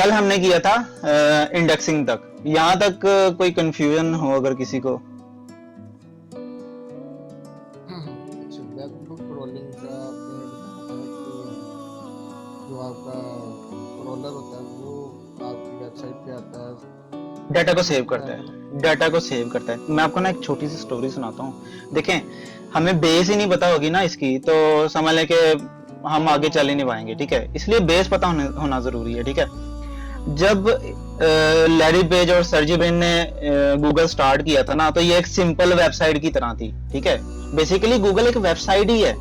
कल हमने किया था इंडेक्सिंग तक। यहाँ तक कोई कंफ्यूजन हो अगर किसी को? अच्छा, वेब क्रॉलिंग का आपने बताया कि जो आपका क्रॉलर होता है वो आपकी वेबसाइट पे आता है, डाटा को सेव क्या करता है मतलब? है, डाटा को सेव करता है। मैं आपको ना एक छोटी सी स्टोरी सुनाता हूँ। देखें, हमें बेस ही नहीं पता होगी ना इसकी, तो समझ लें कि हम आगे चल ही नहीं पाएंगे, ठीक है। इसलिए बेस पता होना जरूरी है, ठीक है। जब लैरी पेज और सर्जी ब्रिन ने गूगल स्टार्ट किया था ना, तो ये एक सिंपल वेबसाइट की तरह थी, ठीक है। बेसिकली गूगल एक वेबसाइट ही है,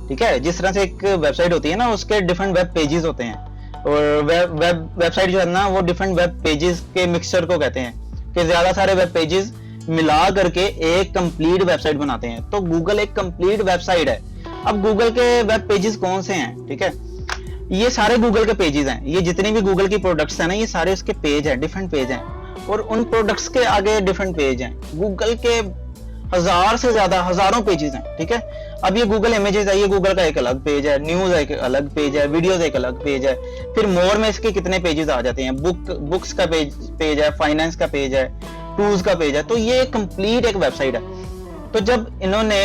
ठीक है। जिस तरह से एक वेबसाइट होती है ना, उसके डिफरेंट वेब पेजेस होते हैं, और वेबसाइट जो है ना, वो डिफरेंट वेब पेजेस के मिक्सचर को कहते हैं, कि ज्यादा सारे वेब पेजेस मिला करके एक कंप्लीट वेबसाइट बनाते हैं। तो गूगल एक कंप्लीट वेबसाइट है। अब गूगल के वेब पेजेस कौन से हैं, ठीक है। ये सारे गूगल के पेजेस हैं। ये जितनी भी गूगल की प्रोडक्ट्स हैं ना, ये सारे उसके पेज हैं, डिफरेंट पेज हैं। और उन प्रोडक्ट्स के आगे डिफरेंट पेज हैं। गूगल के हजार से ज्यादा हजारों पेजेस हैं, ठीक है। अब ये गूगल इमेजेस है, ये गूगल का एक अलग पेज है। न्यूज एक अलग पेज है, वीडियोस एक अलग पेज है। फिर मोर में इसके कितने पेजेस आ जाते हैं। बुक्स का पेज है, फाइनेंस का पेज है, टूल्स का पेज है। तो ये कंप्लीट एक वेबसाइट है। तो जब इन्होंने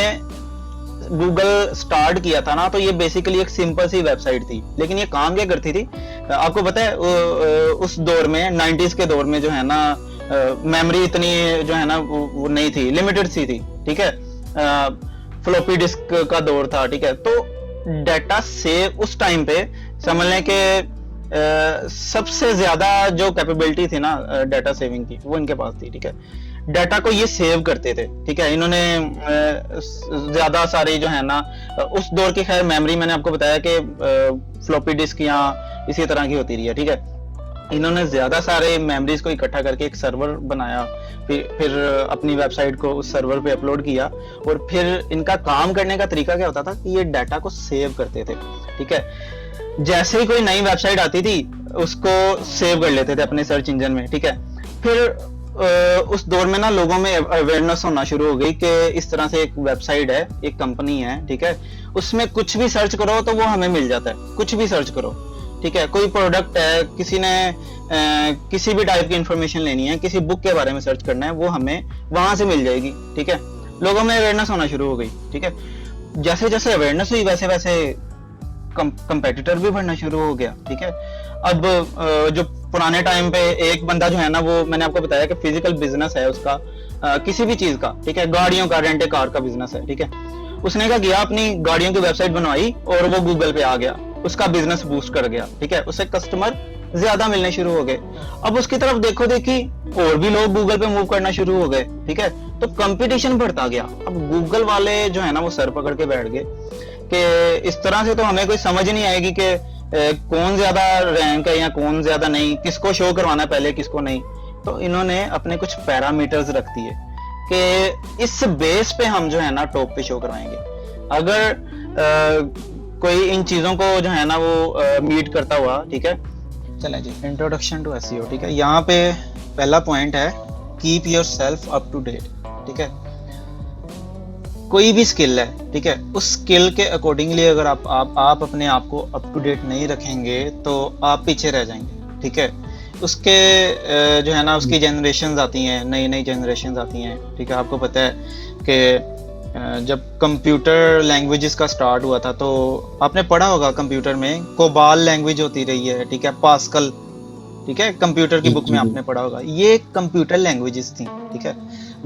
गूगल स्टार्ट किया था ना, तो ये बेसिकली एक सिंपल सी वेबसाइट थी। लेकिन ये काम क्या करती थी, आपको पता है, उस दौर में 90s के दौर में जो है ना, मेमोरी इतनी जो है ना वो नहीं थी, लिमिटेड सी थी, ठीक है। फ्लॉपी डिस्क का दौर था, ठीक है। तो डाटा सेव उस टाइम पे समझ लें कि सबसे ज्यादा जो कैपेबिलिटी थी ना डाटा सेविंग की, वो इनके पास थी, ठीक है। डाटा को ये सेव करते थे, ठीक है। इन्होंने ज्यादा सारी जो है ना, उस दौर की खैर मेमोरी मैंने आपको बताया कि फ्लॉपी डिस्क या इसी तरह की होती रही है, ठीक है। इन्होंने ज्यादा सारे मेमोरीज को इकट्ठा करके एक सर्वर बनाया, फिर अपनी वेबसाइट को उस सर्वर पे अपलोड किया। और फिर इनका काम करने का तरीका क्या होता था कि ये डाटा को सेव करते थे, ठीक है। जैसे ही कोई नई वेबसाइट आती थी, उसको सेव कर लेते थे अपने सर्च इंजन में, ठीक है। फिर उस दौर में ना लोगों में अवेयरनेस होना शुरू हो गई कि इस तरह से एक वेबसाइट है, एक कंपनी है, ठीक है। उसमें कुछ भी सर्च करो तो वो हमें मिल जाता है, कुछ भी सर्च करो, ठीक है। कोई प्रोडक्ट है, किसी ने किसी भी टाइप की इंफॉर्मेशन लेनी है, किसी बुक के बारे में सर्च करना है, वो हमें वहां से मिल जाएगी, ठीक है। लोगों में अवेयरनेस होना शुरू हो गई, ठीक है। जैसे जैसे अवेयरनेस हुई, वैसे वैसे कंपेटिटर भी बढ़ना शुरू हो गया, ठीक है। अब जो पुराने टाइम पे एक बंदा जो है ना, वो मैंने आपको बताया कि फिजिकल बिजनेस है उसका, किसी भी चीज का, ठीक है। गाड़ियों का, रेंट कार का बिजनेस है, ठीक है। उसने क्या किया, अपनी गाड़ियों की वेबसाइट बनवाई और वो गूगल पे आ गया, उसका बिजनेस बूस्ट कर गया, ठीक है। उसे कस्टमर ज्यादा मिलने शुरू हो गए। अब उसकी तरफ देखो देखी और भी लोग गूगल पे मूव करना शुरू हो गए, ठीक है। तो कंपटीशन बढ़ता गया। अब गूगल वाले जो है ना, वो सर पकड़ के बैठ गए कि इस तरह से तो हमें कोई समझ नहीं आएगी कि कौन ज्यादा रैंक है या कौन ज्यादा नहीं, किसको शो करवाना है पहले, किसको नहीं। तो इन्होंने अपने कुछ पैरामीटर्स रख दिए कि इस बेस पे हम जो है ना टॉप पे शो करवाएंगे। अगर कोई इन चीजों को जो है ना वो मीट करता हुआ, ठीक है। चलें जी, इंट्रोडक्शन टू एसईओ, ठीक है। यहाँ पे पहला पॉइंट है, keep yourself up to date, ठीक है। कोई भी स्किल है, ठीक है, उस स्किल के अकॉर्डिंगली अगर आप अपने आप को अप टू डेट नहीं रखेंगे तो आप पीछे रह जाएंगे, ठीक है। उसके जो है ना, उसकी जनरेशन आती हैं, नई नई जनरेशन आती हैं, ठीक है। आपको पता है कि जब कंप्यूटर लैंग्वेजेस का स्टार्ट हुआ था, तो आपने पढ़ा होगा कंप्यूटर में कोबाल लैंग्वेज होती रही है, ठीक है, पास्कल, ठीक है। कंप्यूटर की बुक में आपने पढ़ा होगा, ये कंप्यूटर लैंग्वेजेस थी, ठीक है।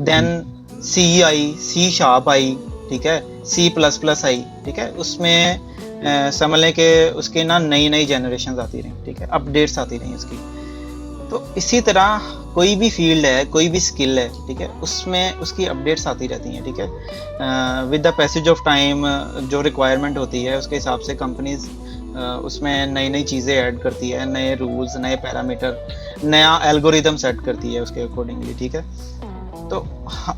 देन सी आई, सी शार्प आई, ठीक है, सी प्लस प्लस आई, ठीक है। उसमें समझ लें कि उसकी ना नई नई जनरेशन आती रही, ठीक है, अपडेट्स आती रही उसकी। तो इसी तरह कोई भी फील्ड है, कोई भी स्किल है, ठीक है, उसमें उसकी अपडेट्स आती रहती हैं, ठीक है। With the passage of time जो रिक्वायरमेंट होती है, उसके हिसाब से कंपनीज उसमें नई नई चीज़ें ऐड करती है, नए रूल्स, नए पैरामीटर, नया एल्गोरिदम सेट करती है उसके अकॉर्डिंगली, ठीक है। तो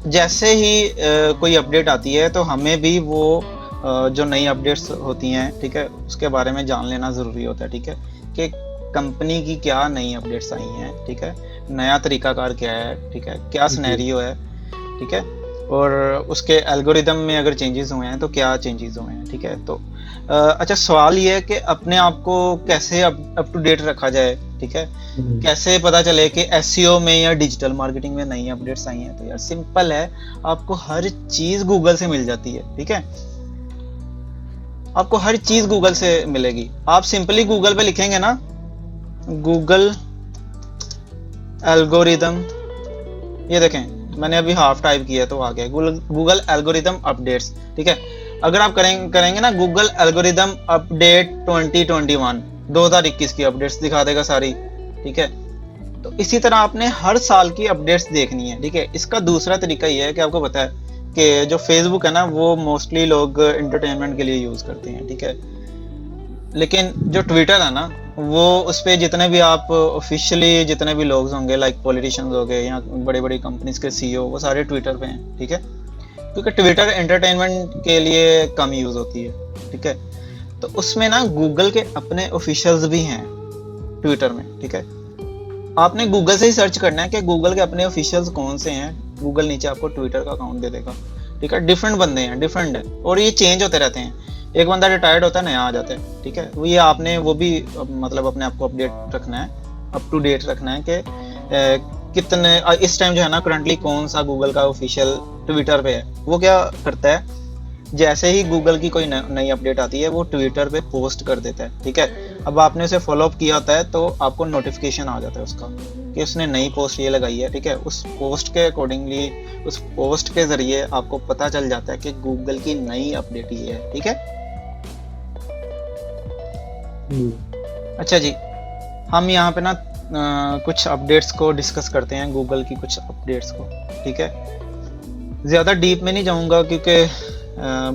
जैसे ही कोई अपडेट आती है, तो हमें भी वो जो नई अपडेट्स होती हैं, ठीक है, उसके बारे में जान लेना ज़रूरी होता है, ठीक है, कि कंपनी की क्या नई अपडेट्स आई हैं, ठीक है, नया तरीकाकार क्या है, ठीक है, क्या सिनेरियो है, ठीक है। और उसके एल्गोरिदम में अगर चेंजेस हुए हैं तो क्या चेंजेस हुए हैं, ठीक है। तो अच्छा, सवाल ये है कि अपने आप को कैसे अप टू डेट रखा जाए, ठीक ठीक है। कैसे पता चले कि एसईओ में या डिजिटल मार्केटिंग में नई अपडेट्स आई हैं? तो यार सिंपल है, आपको हर चीज गूगल से मिल जाती है, ठीक है। आपको हर चीज गूगल से मिलेगी। आप सिंपली गूगल पे लिखेंगे ना, गूगल एल्गोरिदम, ये देखें मैंने अभी हाफ टाइप किया तो आ गया गूगल एल्गोरिदम अपडेट्स, ठीक है। अगर आप करेंगे ना गूगल एल्गोरिदम अपडेट 2021 की अपडेट्स दिखा देगा सारी, ठीक है। तो इसी तरह आपने हर साल की अपडेट्स देखनी है, ठीक है। इसका दूसरा तरीका ये है कि आपको पता है कि जो फेसबुक है ना वो मोस्टली लोग एंटरटेनमेंट के लिए यूज करते हैं, ठीक है। लेकिन जो ट्विटर है ना वो उस पर जितने भी आप ऑफिशियली जितने भी लोग होंगे, लाइक पॉलिटिशियंस हो गए या बड़ी बड़ी कंपनीज के सीईओ, वो सारे ट्विटर पे हैं, ठीक है। क्योंकि ट्विटर एंटरटेनमेंट के लिए कम यूज होती है, ठीक है। तो उसमें ना गूगल के अपने ऑफिशियल्स भी हैं ट्विटर में, ठीक है। आपने गूगल से ही सर्च करना है कि गूगल के अपने ऑफिशियल्स कौन से हैं, गूगल नीचे आपको ट्विटर का अकाउंट दे देगा, ठीक है। डिफरेंट बंदे हैं, डिफरेंट है, और ये चेंज होते रहते हैं। एक बंदा रिटायर्ड होता है, नया आ जाता है, ठीक है। वो ये आपने वो भी मतलब अपने आप को अपडेट रखना है, अप टू डेट रखना है कि कितने इस टाइम जो है ना करंटली कौन सा गूगल का ऑफिशियल ट्विटर पे है। वो क्या करता है, जैसे ही गूगल की कोई नई अपडेट आती है वो ट्विटर पे पोस्ट कर देता है, ठीक है। अब आपने उसे फॉलो अप किया होता है तो आपको नोटिफिकेशन आ जाता है उसका कि उसने नई पोस्ट ये लगाई है, ठीक है। उस पोस्ट के अकॉर्डिंगली, उस पोस्ट के जरिए आपको पता चल जाता है कि गूगल की नई अपडेट ये है, ठीक है। अच्छा जी, हम यहाँ पे ना कुछ अपडेट्स को डिस्कस करते हैं, गूगल की कुछ अपडेट्स को, ठीक है। ज़्यादा डीप में नहीं जाऊँगा क्योंकि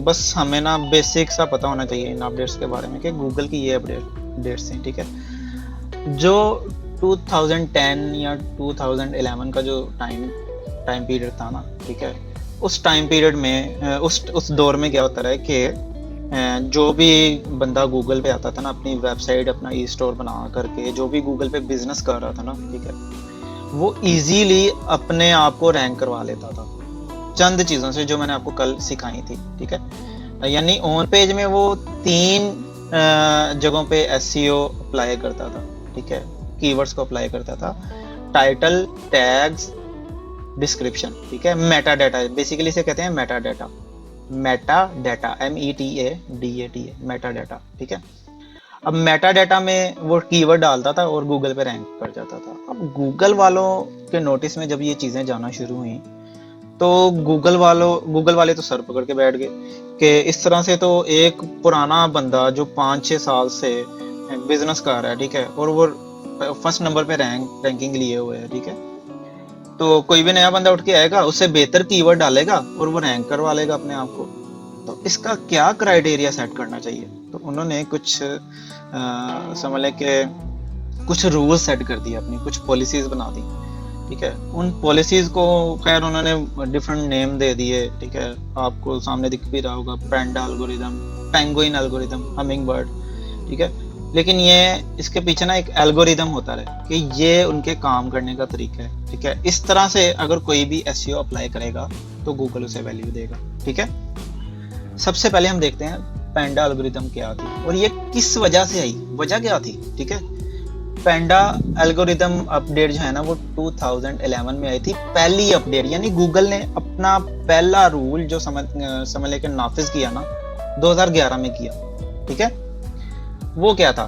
बस हमें ना बेसिक सा पता होना चाहिए इन अपडेट्स के बारे में कि गूगल की ये अपडेट्स हैं, ठीक है। जो 2010 या 2011 का जो टाइम पीरियड था ना, ठीक है, उस टाइम पीरियड में उस दौर में क्या होता है कि जो भी बंदा गूगल पे आता था ना, अपनी वेबसाइट अपना ई स्टोर बना करके जो भी गूगल पे बिजनेस कर रहा था ना, ठीक है, वो इजीली अपने आप को रैंक करवा लेता था चंद चीज़ों से जो मैंने आपको कल सिखाई थी, ठीक है। यानी ऑन पेज में वो 3 जगहों पे एसईओ अप्लाई करता था, ठीक है, कीवर्ड्स को अप्लाई करता था, टाइटल, टैग्स, डिस्क्रिप्शन, ठीक है। मेटा डाटा, बेसिकली इसे कहते हैं Meta data, META, Meta data, ठीक है। अब मेटा डाटा में वो कीवर्ड डालता था और गूगल पे रैंक कर जाता था। अब गूगल वालों के नोटिस में जब ये चीज़ें जाना शुरू हुई तो गूगल वाले तो सर पकड़ के बैठ गए कि इस तरह से तो एक पुराना बंदा जो 5-6 साल से बिजनेस कर रहा है, ठीक है, और वो फर्स्ट नंबर पे रैंकिंग लिए हुए है, ठीक है, तो कोई भी नया बंदा उठ के आएगा, उससे बेहतर कीवर्ड डालेगा और वो रैंक करवा लेगा अपने आप को। तो इसका क्या क्राइटेरिया सेट करना चाहिए? तो उन्होंने कुछ समझ लें कि कुछ रूल्स सेट कर दिए, अपनी कुछ पॉलिसीज बना दी, ठीक है। उन पॉलिसीज को खैर उन्होंने डिफरेंट नेम दे दिए, ठीक है, आपको सामने दिख भी रहा होगा, Panda algorithm, Penguin algorithm, Hummingbird, ठीक है। लेकिन ये इसके पीछे ना एक एल्गोरिदम होता है कि ये उनके काम करने का तरीका है, ठीक है। इस तरह से अगर कोई भी एसईओ अप्लाई करेगा तो गूगल उसे वैल्यू देगा, ठीक है। सबसे पहले हम देखते हैं पैंडा एल्गोरिदम क्या थी और ये किस वजह से आई, वजह क्या थी, ठीक है। पैंडा एल्गोरिदम अपडेट जो है ना वो 2011 में आई थी, पहली अपडेट, यानी गूगल ने अपना पहला रूल जो समझ लेकर नाफिज किया ना 2011 में किया, ठीक है। वो क्या था?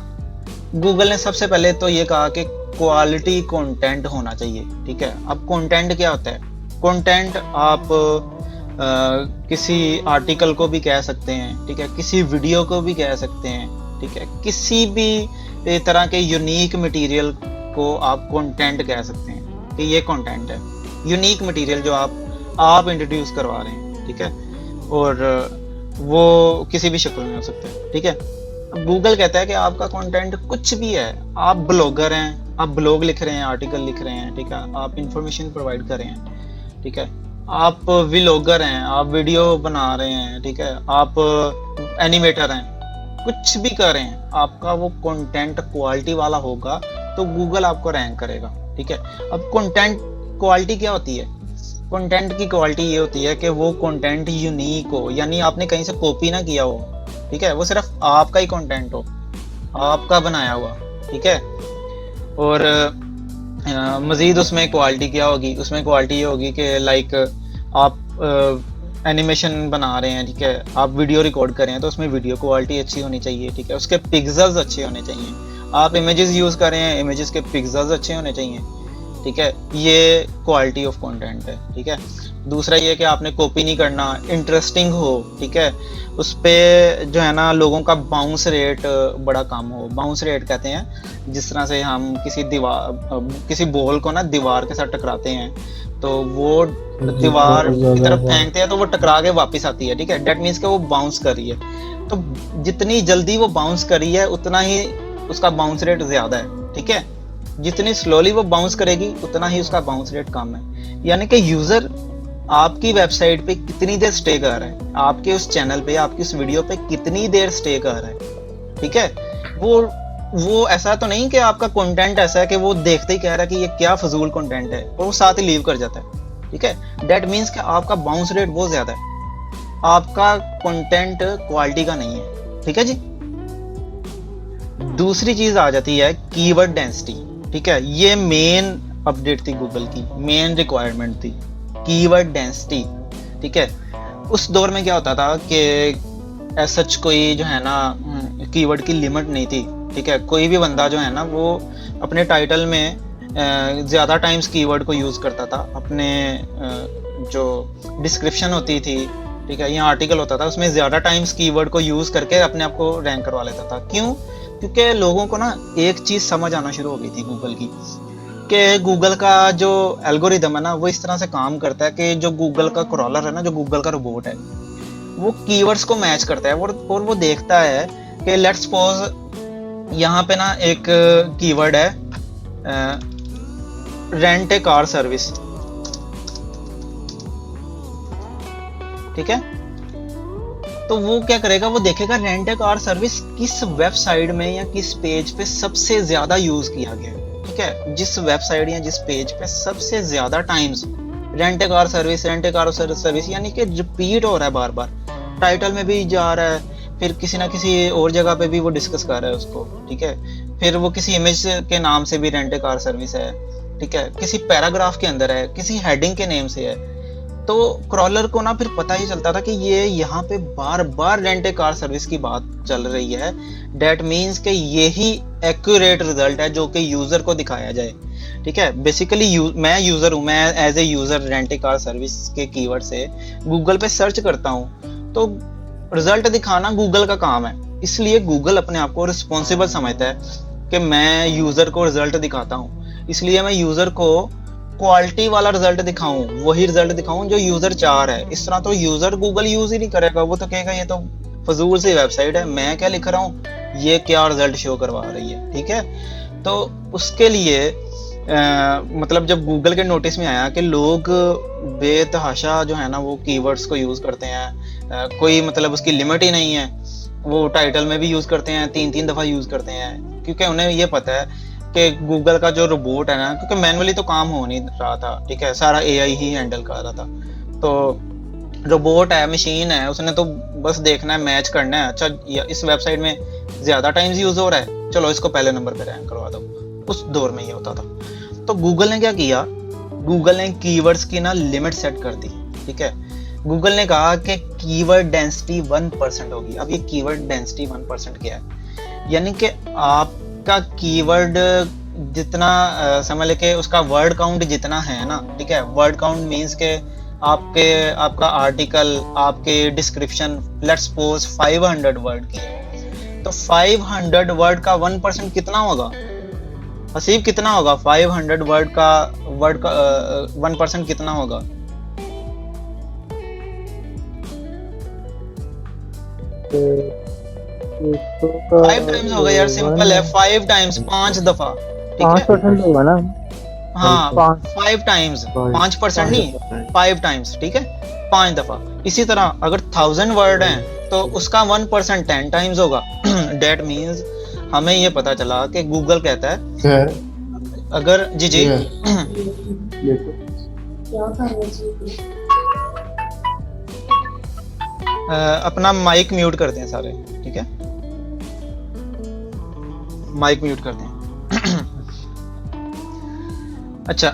गूगल ने सबसे पहले तो ये कहा कि क्वालिटी कंटेंट होना चाहिए, ठीक है। अब कंटेंट क्या होता है? कंटेंट आप किसी आर्टिकल को भी कह सकते हैं, ठीक है, किसी वीडियो को भी कह सकते हैं, ठीक है, किसी भी तरह के यूनिक मटेरियल को आप कंटेंट कह सकते हैं कि ये कंटेंट है, यूनिक मटेरियल जो आप इंट्रोड्यूस करवा रहे हैं, ठीक है, और वो किसी भी शक्ल में हो सकता है, ठीक है। अब गूगल कहता है कि आपका कंटेंट कुछ भी है, आप ब्लॉगर हैं, आप ब्लॉग लिख रहे हैं, आर्टिकल लिख रहे हैं, ठीक है, आप इंफॉर्मेशन प्रोवाइड कर रहे हैं, ठीक है, आप व्लॉगर हैं, आप वीडियो बना रहे हैं, ठीक है, आप एनिमेटर हैं, कुछ भी कर रहे हैं, आपका वो कंटेंट क्वालिटी वाला होगा तो गूगल आपको रैंक करेगा, ठीक है। अब कंटेंट क्वालिटी क्या होती है? कंटेंट की क्वालिटी ये होती है कि वो कंटेंट यूनिक हो, यानी आपने कहीं से कॉपी ना किया हो, ठीक है, वो सिर्फ आपका ही कंटेंट हो, आपका बनाया हुआ, ठीक है। और मज़ीद उसमें क्वालिटी क्या होगी, उसमें क्वालिटी ये होगी कि लाइक आप एनिमेशन बना रहे हैं, ठीक है, आप वीडियो रिकॉर्ड कर रहे हैं तो उसमें वीडियो क्वालिटी अच्छी होनी चाहिए, ठीक है, उसके पिक्सल्स अच्छे होने चाहिए। आप इमेजेस यूज़ कर रहे हैं, इमेजेस के पिक्सल्स अच्छे होने चाहिए, ठीक है, ये क्वालिटी ऑफ कंटेंट है, ठीक है। दूसरा ये कि आपने कॉपी नहीं करना, इंटरेस्टिंग हो, ठीक है, उस पे जो है ना लोगों का बाउंस रेट बड़ा कम हो। बाउंस रेट कहते हैं जिस तरह से हम किसी बॉल को ना दीवार के साथ टकराते हैं तो वो दीवार की तरफ फेंकते हैं तो वो टकरा के वापस आती है, ठीक है, डेट मीन्स कि वो बाउंस कर रही है। तो जितनी जल्दी वो बाउंस कर रही है उतना ही उसका बाउंस रेट ज्यादा है, ठीक है। जितनी स्लोली वो बाउंस करेगी उतना ही उसका बाउंस रेट कम है। यानी कि यूजर आपकी वेबसाइट पे कितनी देर स्टे कर रहा है, आपके उस चैनल पे, आपकी उस वीडियो पे कितनी देर स्टे कर रहा है, ठीक है। वो ऐसा तो नहीं कि आपका कंटेंट ऐसा है कि वो देखते ही कह रहा है कि ये क्या फजूल कंटेंट है और वो साथ ही लीव कर जाता है, ठीक है। दैट मीन्स कि आपका बाउंस रेट बहुत ज्यादा है, आपका कंटेंट क्वालिटी का नहीं है, ठीक है जी। दूसरी चीज आ जाती है कीवर्ड डेंसिटी, ठीक है, ये मेन अपडेट थी गूगल की, मेन रिक्वायरमेंट थी कीवर्ड डेंसिटी, ठीक है। उस दौर में क्या होता था कि सच कोई जो है ना कीवर्ड की लिमिट नहीं थी, ठीक है। कोई भी बंदा जो है ना वो अपने टाइटल में ज्यादा टाइम्स कीवर्ड को यूज करता था, अपने जो डिस्क्रिप्शन होती थी, ठीक है, या आर्टिकल होता था उसमें ज्यादा टाइम्स कीवर्ड को यूज करके अपने आप को रैंक करवा लेता था। क्यों? क्योंकि लोगों को ना एक चीज समझ आना शुरू हो गई थी गूगल की, कि गूगल का जो एल्गोरिदम है ना वो इस तरह से काम करता है कि जो गूगल का क्रॉलर है ना, जो गूगल का रोबोट है, वो कीवर्ड्स को मैच करता है और वो देखता है कि लेट्स सपोज यहाँ पे ना एक कीवर्ड है रेंट ए कार सर्विस, ठीक है। तो वो क्या करेगा, वो देखेगा रेंट ए कार सर्विस किस वेबसाइट में या किस पेज पे सबसे ज्यादा यूज किया गया है, ठीक है। जिस वेबसाइट या जिस पेज पे सबसे ज्यादा times rent a car service यानी कि रिपीट हो रहा है, बार बार टाइटल में भी जा रहा है, फिर किसी ना किसी और जगह पे भी वो डिस्कस कर रहा है उसको, ठीक है। फिर वो किसी इमेज के नाम से भी रेंट ए कार सर्विस है, ठीक है, किसी पैराग्राफ के अंदर है, किसी हेडिंग के नेम से है। तो क्रॉलर को ना फिर पता ही चलता था कि ये यहाँ पे बार बार रेंट ए कार सर्विस की बात चल रही है, डेट मीन्स कि यही एक्यूरेट रिजल्ट है जो कि यूजर को दिखाया जाए, ठीक है। बेसिकली मैं यूजर हूँ, मैं as a user rent a car service के कीवर्ड से गूगल पे सर्च करता हूँ, तो रिजल्ट दिखाना गूगल का काम है। इसलिए गूगल अपने आप को रिस्पॉन्सिबल समझता है कि मैं यूजर को रिजल्ट दिखाता हूँ, इसलिए मैं यूजर को क्वालिटी वाला रिजल्ट दिखाऊं, वही रिजल्ट दिखाऊं जो यूजर चाह रहा है। इस तरह तो यूजर गूगल यूज ही नहीं करेगा, वो तो कहेगा ये तो फजूल सी वेबसाइट है, मैं क्या लिख रहा हूँ, ये क्या रिजल्ट शो करवा रही है, ठीक है। तो उसके लिए मतलब जब गूगल के नोटिस में आया कि लोग बेतहाशा जो है ना वो कीवर्ड्स को यूज करते हैं, कोई मतलब उसकी लिमिट ही नहीं है, वो टाइटल में भी यूज करते हैं, 3-3 दफा यूज करते हैं, क्योंकि उन्हें ये पता है कि गूगल का जो रोबोट है ना, क्योंकि मैनुअली तो काम हो नहीं रहा था, ठीक है, सारा एआई ही हैंडल कर रहा था। तो रोबोट है, मशीन है, उसने तो बस देखना है, मैच करना है, अच्छा इस वेबसाइट में ज्यादा टाइम्स यूज हो रहा है, चलो इसको पहले नंबर पे रैंक करवा दो। उस दौर में ये होता था। तो गूगल ने क्या किया, गूगल ने कीवर्ड्स की ना लिमिट सेट कर दी, ठीक है। गूगल ने कहा कि कीवर्ड डेंसिटी 1% होगी। अब ये कीवर्ड डेंसिटी 1% क्या है, यानी कि आपका कीवर्ड जितना समझ लेके उसका वर्ड काउंट जितना है ना, ठीक है, वर्ड काउंट मींस के आपका आर्टिकल, आपके डिस्क्रिप्शन लेट्स सपोज 500 वर्ड की है, तो 500 वर्ड का 1% कितना होगा हसीब, कितना होगा 500 वर्ड का 1% कितना होगा? फाइव टाइम्स होगा यार, सिंपल है, 5 टाइम्स, 5 दफा, ठीक है, 5% होगा ना। हाँ 5 टाइम्स, 5% नहीं, 5 टाइम्स, ठीक है, 5 दफा। इसी तरह अगर 1000 वर्ड हैं तो उसका 1% 10 टाइम्स होगा। डेट मीन्स हमें ये पता चला कि गूगल कहता है अगर जी अपना माइक म्यूट करते हैं सारे, ठीक है, माइक म्यूट करते हैं। अच्छा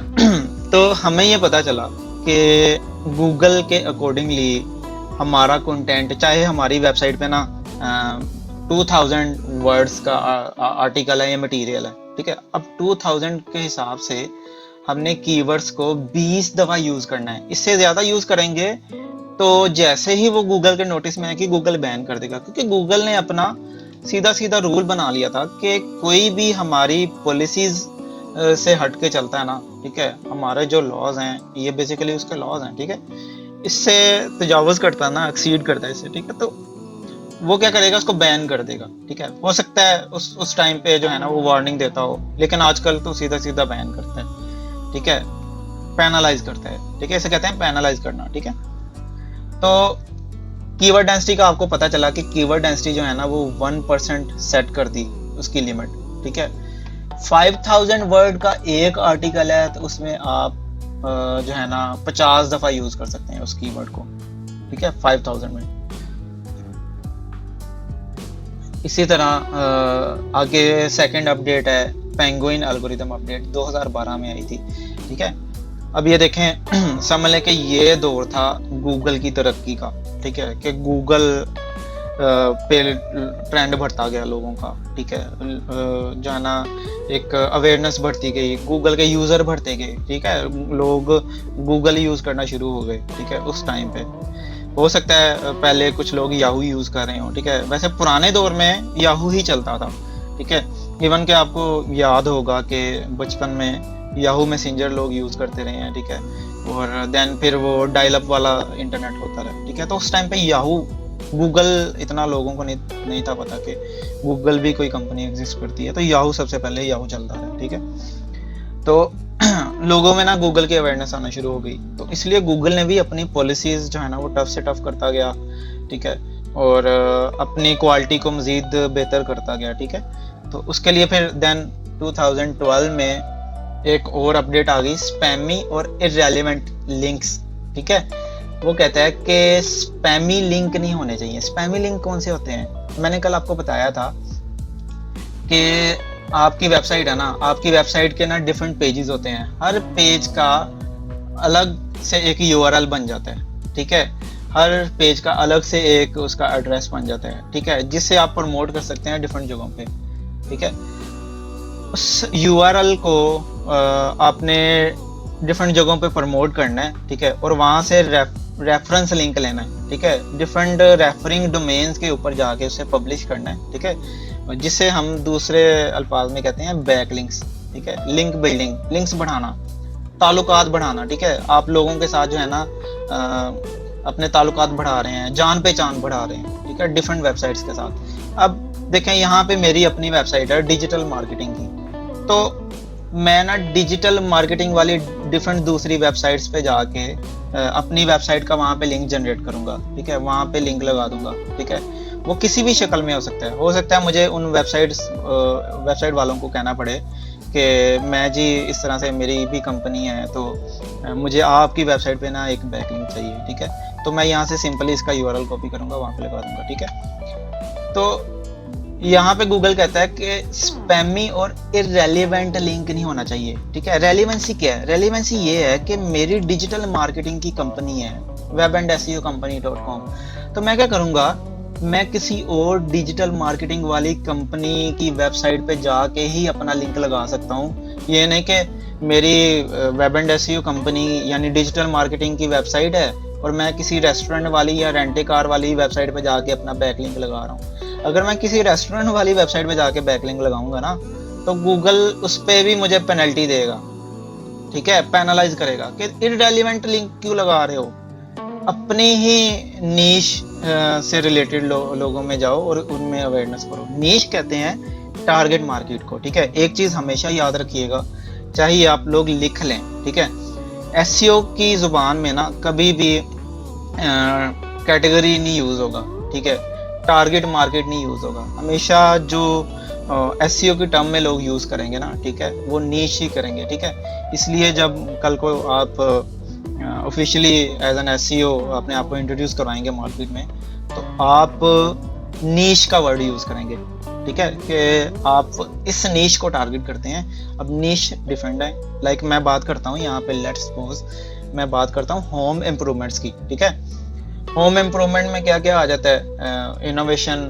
तो हमें ये पता चला कि गूगल के अकॉर्डिंगली हमारा कंटेंट, चाहे हमारी वेबसाइट पे ना 2000 वर्ड्स का आर्टिकल है या मटेरियल है, ठीक है। अब 2000 के हिसाब से हमने कीवर्ड्स को 20 दफ़ा यूज़ करना है। इससे ज़्यादा यूज़ करेंगे तो जैसे ही वो गूगल के नोटिस में है कि गूगल बैन कर देगा, क्योंकि गूगल ने अपना सीधा सीधा रूल बना लिया था कि कोई भी हमारी पॉलिसीज से हट के चलता है ना, ठीक है, हमारे जो लॉज हैं ये बेसिकली उसके लॉज हैं, ठीक है, इससे तजावुज करता है ना, एक्सीड करता है इससे, ठीक है, तो वो क्या करेगा, उसको बैन कर देगा, ठीक है। हो सकता है उस टाइम पे जो है ना वो वार्निंग देता हो, लेकिन आजकल तो सीधा सीधा बैन करता है, ठीक है, पैनलाइज करता है, ठीक है, इसे कहते हैं पैनलाइज करना, ठीक है। तो कीवर्ड डेंसिटी का आपको पता चला कि कीवर्ड डेंसिटी जो है ना वो 1% सेट कर दी उसकी लिमिट, ठीक है। 5000 वर्ड का एक आर्टिकल है तो उसमें आप जो है ना 50 दफा यूज कर सकते हैं उस कीवर्ड को, ठीक है, 5000 में। इसी तरह आगे सेकंड अपडेट है पेंगुइन एल्गोरिथम अपडेट 2012 में आई थी, ठीक है। अब ये देखें समझ लें कि ये दौर था गूगल की तरक्की का, ठीक है, कि गूगल पे ट्रेंड बढ़ता गया लोगों का, ठीक है, जो है ना एक अवेयरनेस बढ़ती गई, गूगल के यूज़र बढ़ते गए, ठीक है, लोग गूगल यूज़ करना शुरू हो गए, ठीक है। उस टाइम पे हो सकता है पहले कुछ लोग याहू यूज़ कर रहे हो, ठीक है, वैसे पुराने दौर में याहू ही चलता था, ठीक है। इवन कि आपको याद होगा कि बचपन में याहू मैसेंजर लोग यूज़ करते रहे हैं, ठीक है, और देन फिर वो डायल अप वाला इंटरनेट होता रहा, ठीक है। तो उस टाइम पे याहू, गूगल इतना लोगों को नहीं था पता कि गूगल भी कोई कंपनी एग्जिस्ट करती है, तो याहू सबसे पहले याहू चलता था, ठीक है। तो लोगों में ना गूगल की अवेयरनेस आना शुरू हो गई, तो इसलिए गूगल ने भी अपनी पॉलिसीज जो है ना वो टफ से टफ करता गया, ठीक है, और अपनी क्वालिटी को मज़ीद बेहतर करता गया, ठीक है। तो उसके लिए फिर देन 2012 में एक और अपडेट आ गई, स्पैमी और इररेलेवेंट लिंक्स, ठीक है। वो कहता है कि स्पैमी लिंक नहीं होने चाहिए। स्पैमी लिंक कौन से होते हैं, मैंने कल आपको बताया था कि आपकी वेबसाइट है ना, आपकी वेबसाइट के ना डिफरेंट पेजेस होते हैं, हर पेज का अलग से एक यूआरएल बन जाता है, ठीक है, हर पेज का अलग से एक उसका एड्रेस बन जाता है, ठीक है, जिससे आप प्रमोट कर सकते हैं डिफरेंट जगहों पे, ठीक है। उस यूआरएल को आपने डिफरेंट जगहों पे प्रमोट करना है, ठीक है, और वहाँ से रेफरेंस लिंक लेना है, ठीक है, डिफरेंट रेफरिंग डोमेन्स के ऊपर जाके उसे पब्लिश करना है, ठीक है, जिसे हम दूसरे अल्फाज में कहते हैं बैक लिंक्स, ठीक है, लिंक बिल्डिंग, लिंक्स बढ़ाना, ताल्लुकात बढ़ाना, ठीक है, आप लोगों के साथ जो है ना अपने ताल्लुकात बढ़ा रहे हैं, जान पहचान बढ़ा रहे हैं, ठीक है, डिफरेंट वेबसाइट्स के साथ। अब देखें यहाँ पे मेरी अपनी वेबसाइट है डिजिटल मार्केटिंग की, तो मैं ना डिजिटल मार्केटिंग वाली डिफरेंट दूसरी वेबसाइट्स पे जाके अपनी वेबसाइट का वहाँ पे लिंक जनरेट करूँगा, ठीक है, वहाँ पे लिंक लगा दूंगा, ठीक है। वो किसी भी शक्ल में हो सकता है मुझे उन वेबसाइट वालों को कहना पड़े कि मैं जी इस तरह से मेरी भी कंपनी है, तो मुझे आपकी वेबसाइट पे ना एक बैकलिंक चाहिए, ठीक है, तो मैं यहाँ से सिंपली इसका यूआरएल कॉपी करूँगा, वहाँ पे लगा दूंगा, ठीक है। तो यहाँ पे गूगल कहता है कि स्पैमी और इररेलेवेंट लिंक नहीं होना चाहिए, ठीक है। रेलिवेंसी क्या है, रेलिवेंसी ये है कि मेरी डिजिटल मार्केटिंग की कंपनी है web&seocompany.com, तो मैं क्या करूँगा, मैं किसी और डिजिटल मार्केटिंग वाली कंपनी की वेबसाइट पे जाके ही अपना लिंक लगा सकता हूँ। ये नहीं कि मेरी web&seo कंपनी यानी डिजिटल मार्केटिंग की वेबसाइट है और मैं किसी रेस्टोरेंट वाली या रेंटे कार वाली वेबसाइट पे जाके अपना बैकलिंक लगा रहा हूँ। अगर मैं किसी रेस्टोरेंट वाली वेबसाइट पे जाके बैकलिंक लगाऊंगा ना, तो गूगल उस पर भी मुझे पेनल्टी देगा, ठीक है, पैनलाइज करेगा कि इररेलेवेंट लिंक क्यों लगा रहे हो। अपनी ही नीश से रिलेटेड लोगों में जाओ और उनमें अवेयरनेस करो। नीश कहते हैं टारगेट मार्केट को, ठीक है। एक चीज हमेशा याद रखिएगा, चाहे आप लोग लिख लें, ठीक है, एसईओ की जुबान में ना कभी भी कैटेगरी नहीं यूज होगा, ठीक है, टारगेट मार्केट नहीं यूज होगा। हमेशा जो एसईओ की टर्म में लोग यूज करेंगे ना, ठीक है, वो नीश ही करेंगे, ठीक है। इसलिए जब कल को आप ऑफिशियली एज एन एसईओ अपने आप को इंट्रोड्यूस करवाएंगे मार्केट में, तो आप नीश का वर्ड यूज करेंगे, ठीक है, कि आप इस नीश को टारगेट करते हैं। अब नीश डिफरेंट है, लाइक मैं बात करता हूँ यहाँ पे, लेट्स सपोज मैं बात करता हूँ होम इम्प्रूवमेंट्स की, ठीक है। होम इम्प्रूवमेंट में क्या क्या आ जाता है, इनोवेशन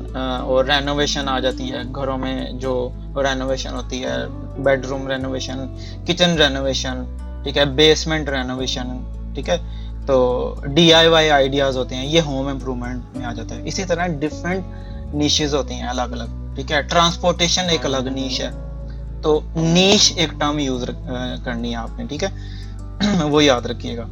और रेनोवेशन आ जाती है। घरों में जो रेनोवेशन होती है, बेडरूम रेनोवेशन, किचन रेनोवेशन, ठीक है, बेसमेंट रेनोवेशन, ठीक है। तो DIY आइडियाज होते हैं, ये होम इम्प्रूवमेंट में आ जाता है। इसी तरह डिफरेंट नीशेस होती हैं अलग अलग, ठीक है। ट्रांसपोर्टेशन एक अलग नीश है। तो नीश एक टर्म यूज करनी है आपने, ठीक है। वो याद रखिएगा।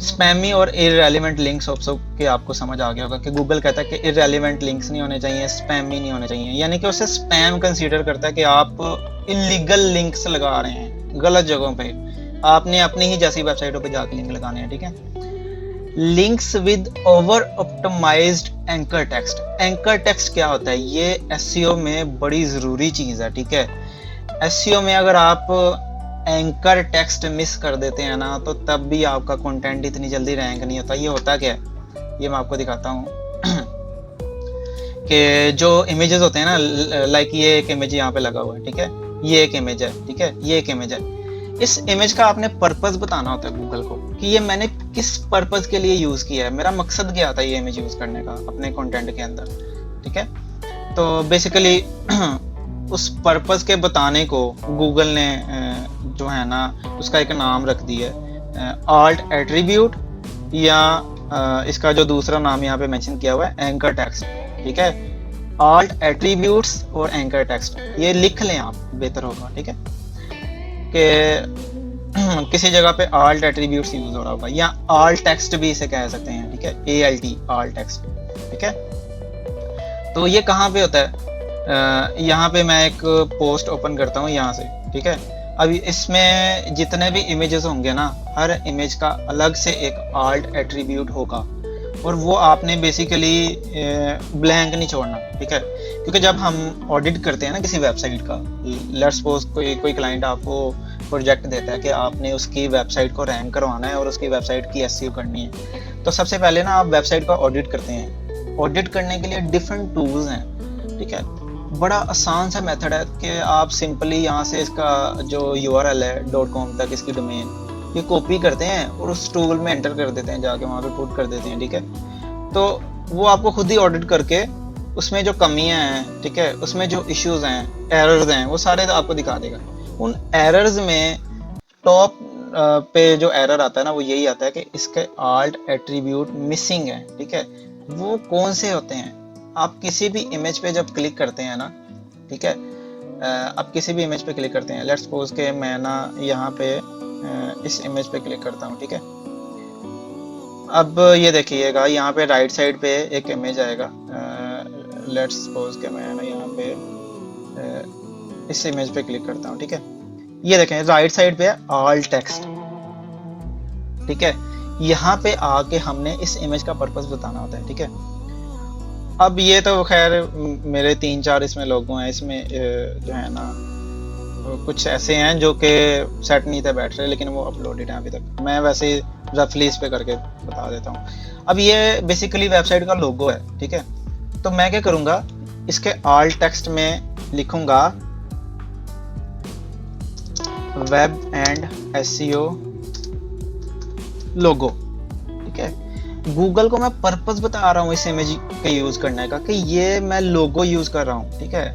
स्पैमी और इररेलेवेंट लिंक्स ऑप्शन के आपको समझ आ गया होगा कि गूगल कहता है कि इररेलेवेंट लिंक्स नहीं होने चाहिए, स्पैमी नहीं होने चाहिए, यानी कि उसे स्पैम कंसीडर करता है कि आप इलीगल लिंक्स लगा रहे हैं गलत जगहों पे। आपने अपनी ही जैसी वेबसाइटों पे जाके लिंक लगाने हैं, ठीक है। Links with over optimized anchor text. Anchor text क्या होता है? ये एसईओ में बड़ी जरूरी चीज है, ठीक है। एसईओ में अगर आप एंकर टेक्स्ट मिस कर देते हैं ना, तो तब भी आपका कंटेंट इतनी जल्दी रैंक नहीं होता। ये होता क्या है, ये मैं आपको दिखाता हूँ। कि जो इमेजेस होते हैं ना, लाइक ये एक इमेज यहाँ पे लगा हुआ है, ठीक है, ये एक इमेज है, ठीक है, ये एक इमेज है। इस इमेज का आपने पर्पस बताना होता है गूगल को कि ये मैंने किस पर्पस के लिए यूज किया है, मेरा मकसद क्या था ये इमेज यूज करने का अपने कंटेंट के अंदर, ठीक है। तो बेसिकली उस पर्पस के बताने को गूगल ने जो है ना उसका एक नाम रख दिया है, आल्ट एट्रीब्यूट, या इसका जो दूसरा नाम यहाँ पे मेंशन किया हुआ है एंकर टेक्स्ट, ठीक है। आल्ट एट्रीब्यूट्स और एंकर टेक्स्ट, ये लिख लें आप, बेहतर होगा, ठीक है। कि किसी जगह पे आल्ट एट्रीब्यूट्स यूज हो रहा होगा, या आल्ट टेक्स्ट भी इसे कह सकते हैं, ठीक है, ALT आल्ट टेक्स्ट, ठीक है। तो ये कहाँ पे होता है? यहाँ पे मैं एक पोस्ट ओपन करता हूँ यहाँ से, ठीक है। अब इसमें जितने भी इमेजेस होंगे ना, हर इमेज का अलग से एक आल्ट एट्रीब्यूट होगा, और वो आपने बेसिकली ब्लैंक नहीं छोड़ना, ठीक है। क्योंकि जब हम ऑडिट करते हैं ना किसी वेबसाइट का, लेट्स सपोज कोई क्लाइंट आपको प्रोजेक्ट देता है कि आपने उसकी वेबसाइट को रैंक करवाना है और उसकी वेबसाइट की एसईओ करनी है, तो सबसे पहले ना आप वेबसाइट का ऑडिट करते हैं। ऑडिट करने के लिए डिफरेंट टूल्स हैं, ठीक है। बड़ा आसान सा मेथड है कि आप सिंपली यहाँ से इसका जो URL है .com तक इसकी डोमेन, ये कॉपी करते हैं और उस टूल में एंटर कर देते हैं, जाके वहाँ पे पुट कर देते हैं, ठीक है। तो वो आपको खुद ही ऑडिट करके उसमें जो कमियां हैं, ठीक है, उसमें जो इश्यूज हैं, एरर्स हैं, वो सारे आपको दिखा देगा। उन एरर्स में टॉप पे जो एरर आता है ना, वो यही आता है कि इसके आल्ट एट्रीब्यूट मिसिंग है, ठीक है। वो कौन से होते हैं? आप किसी भी इमेज पे जब क्लिक करते हैं ना, ठीक है, आप किसी भी इमेज पे क्लिक करते हैं, लेट्स सपोज के मैं ना यहाँ पे इस इमेज पे क्लिक करता हूँ, ठीक है। अब ये देखिएगा यहाँ पे राइट साइड पे एक इमेज आएगा, लेट्स सपोज के मैं ना यहाँ पे इस इमेज पे क्लिक करता हूँ, ठीक है। ये देखें राइट साइड पे आल्ट टेक्स्ट, ठीक है। यहाँ पे आके हमने इस इमेज का पर्पस बताना होता है, ठीक है। अब ये तो खैर मेरे 3-4 इसमें लोगो हैं, इसमें जो है ना कुछ ऐसे हैं जो कि सेट नहीं थे बैठ रहे, लेकिन वो अपलोडेड हैं अभी तक। मैं वैसे रफली इस पे करके बता देता हूँ। अब ये बेसिकली वेबसाइट का लोगो है, ठीक है। तो मैं क्या करूँगा, इसके आल्ट टेक्स्ट में लिखूंगा वेब एंड एसईओ लोगो, ठीक है। गूगल को मैं पर्पस बता रहा हूँ इस इमेज के यूज करने का, कि ये मैं लोगो यूज कर रहा हूँ, ठीक है।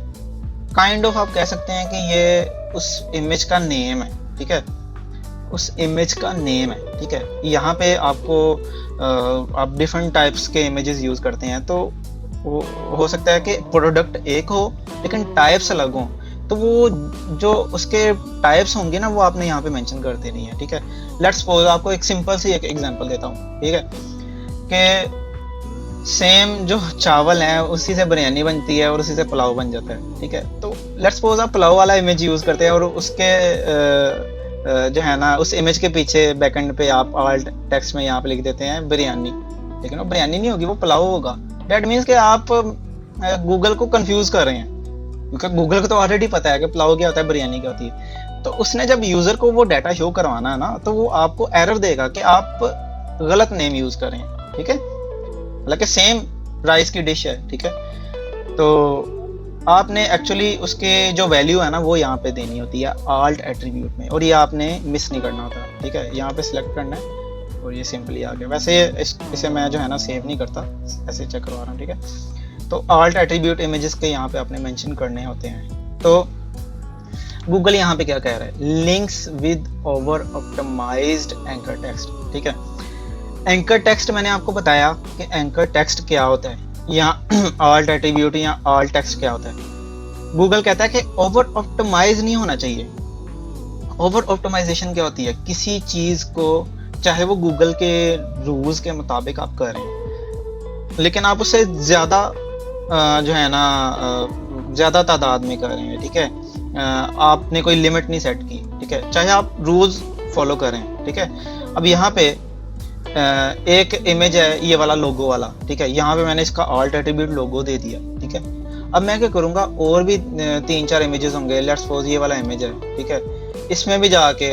काइंड ऑफ आप कह सकते हैं कि ये उस इमेज का नेम है, ठीक है, उस इमेज का नेम है, ठीक है। यहाँ पे आपको आप डिफरेंट टाइप्स के इमेजेस यूज करते हैं, तो हो सकता है कि प्रोडक्ट एक हो लेकिन टाइप्स अलग हो, तो वो जो उसके टाइप्स होंगे ना, वो आपने यहाँ पे मेंशन कर देनी है, ठीक है। लेट्स सपोज आपको एक सिंपल सी एक एग्जांपल देता हूँ, ठीक है, कि सेम जो चावल है उसी से बिरयानी बनती है और उसी से पुलाव बन जाता है, ठीक है। तो लेट्स सपोज आप पुलाव वाला इमेज यूज करते हैं और उसके जो है ना उस इमेज के पीछे बैकएंड पे आप आल्ट टेक्स्ट में यहाँ पे लिख देते हैं बिरयानी, लेकिन वो बिरयानी नहीं होगी, वो पुलाव होगा। दैट मीन्स कि आप गूगल को कंफ्यूज कर रहे हैं, क्योंकि गूगल को तो ऑलरेडी पता है कि पुलाव क्या होता है, बिरयानी क्या होती है। तो उसने जब यूजर को वो डाटा शो करवाना है ना, तो वो आपको एरर देगा कि आप गलत नेम यूज कर रहे हैं, ठीक है। हालांकि सेम राइस की डिश है, ठीक है। तो आपने एक्चुअली उसके जो वैल्यू है ना वो यहाँ पे देनी होती है आल्ट एट्रीब्यूट में, और ये आपने मिस नहीं करना होता, ठीक है। यहाँ पे सिलेक्ट करना है और ये सिंपली आ गया। वैसे इसे मैं जो है ना सेव नहीं करता, ऐसे चेक करवा रहा हूँ, ठीक है। तो आल्ट एट्रीब्यूट इमेजेस के यहाँ पे आपने मेंशन करने होते हैं। तो गूगल यहाँ पे क्या कह रहा है, links with over optimized anchor text, ठीक है। एंकर टेक्स्ट मैंने आपको बताया कि एंकर टेक्स्ट क्या होता है, यहाँ आल्ट एट्रीब्यूट या आल्ट टेक्स्ट क्या होता है। गूगल कहता है कि ओवर ऑप्टिमाइज नहीं होना चाहिए। ओवर ऑप्टिमाइजेशन क्या होती है, किसी चीज को चाहे वो गूगल के रूल्स के मुताबिक आप कर रहे हैं, लेकिन आप उससे ज्यादा जो है ना ज्यादा तादाद में कर रहे हैं, ठीक है। आपने कोई लिमिट नहीं सेट की, ठीक है, चाहे आप रूल्स फॉलो करें, ठीक है। अब यहाँ पे एक इमेज है ये वाला लोगो वाला, ठीक है। यहाँ पे मैंने इसका आल्ट एट्रीब्यूट लोगो दे दिया, ठीक है। अब मैं क्या करूँगा, और भी 3-4 इमेजेस होंगे, लेट्स सपोज ये वाला इमेज है, ठीक है। इसमें भी जाके,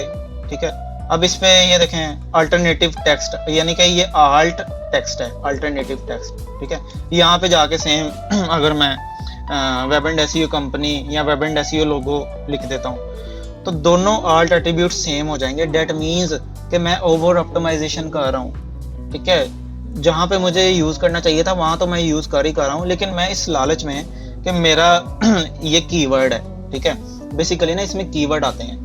ठीक है, अब इसमें ये देखें अल्टरनेटिव टेक्स्ट, यानी कि ये आल्ट टेक्स्ट है, अल्टरनेटिव टेक्स्ट, ठीक है। यहाँ पे जाके सेम अगर मैं वेब एंड एसईओ कंपनी या वेब एंड एसईओ लोगो लिख देता हूँ तो दोनों आल्ट एट्रीब्यूट सेम हो जाएंगे। डेट मीन्स कि मैं ओवर ऑप्टिमाइजेशन कर रहा हूँ, ठीक है। जहाँ पे मुझे यूज करना चाहिए था वहां तो मैं यूज कर ही कर रहा हूँ, लेकिन मैं इस लालच में कि मेरा ये कीवर्ड है, ठीक है। बेसिकली ना इसमें कीवर्ड आते हैं,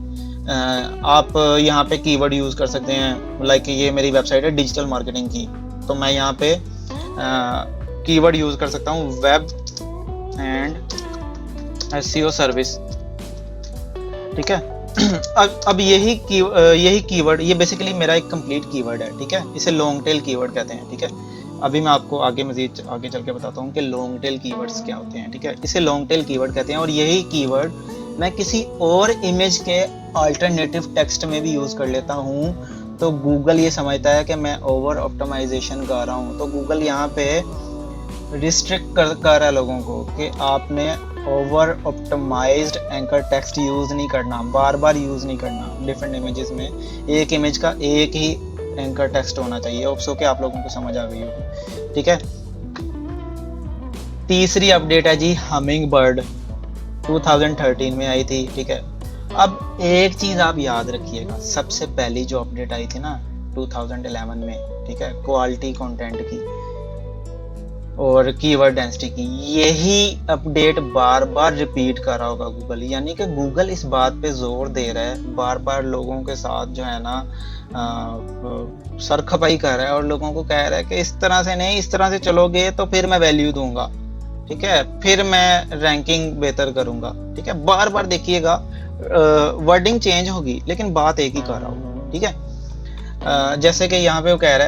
आप यहाँ पे कीवर्ड यूज कर सकते हैं। लाइक ये मेरी वेबसाइट है डिजिटल मार्केटिंग की, तो मैं यहाँ पे कीवर्ड यूज कर सकता हूँ वेब एंड एसईओ सर्विस, ठीक है। अब यही कीवर्ड, ये बेसिकली मेरा एक कंप्लीट कीवर्ड है, ठीक है। इसे लॉन्ग टेल कीवर्ड कहते हैं, ठीक है। अभी मैं आपको मजीद आगे चल के बताता हूँ कि लॉन्ग टेल कीवर्ड्स क्या होते हैं, ठीक है। इसे लॉन्ग टेल कीवर्ड कहते हैं, और यही कीवर्ड मैं किसी और इमेज के अल्टरनेटिव टेक्स्ट में भी यूज कर लेता हूँ। तो गूगल ये समझता है कि मैं ओवर ऑप्टिमाइजेशन कर रहा हूँ, तो गूगल यहाँ पे रिस्ट्रिक्ट कर रहा है लोगों को कि आपने over optimized anchor text use नहीं करना, बार बार यूज नहीं करना। डिफरेंट इमेजेस में एक इमेज का एक ही एंकर टेक्स्ट होना चाहिए। होप्स के आप लोगों को समझ आ गई होगी, ठीक है। तीसरी अपडेट है जी हमिंग बर्ड, 2013 में आई थी, ठीक है। अब एक चीज आप याद रखिएगा, सबसे पहली जो अपडेट आई थी ना 2011 में, ठीक है, क्वालिटी कंटेंट की और कीवर्ड डेंसिटी की, यही अपडेट बार बार रिपीट कर रहा होगा गूगल। यानी कि गूगल इस बात पे जोर दे रहा है, बार बार लोगों के साथ जो है ना सरखपाई कर रहा है और लोगों को कह रहा है कि इस तरह से नहीं, इस तरह से चलोगे तो फिर मैं वैल्यू दूंगा, ठीक है, फिर मैं रैंकिंग बेहतर करूंगा, ठीक है। बार बार देखिएगा वर्डिंग चेंज होगी लेकिन बात एक ही कर रहा होगा, ठीक है। जैसे कि यहाँ पे वो कह रहा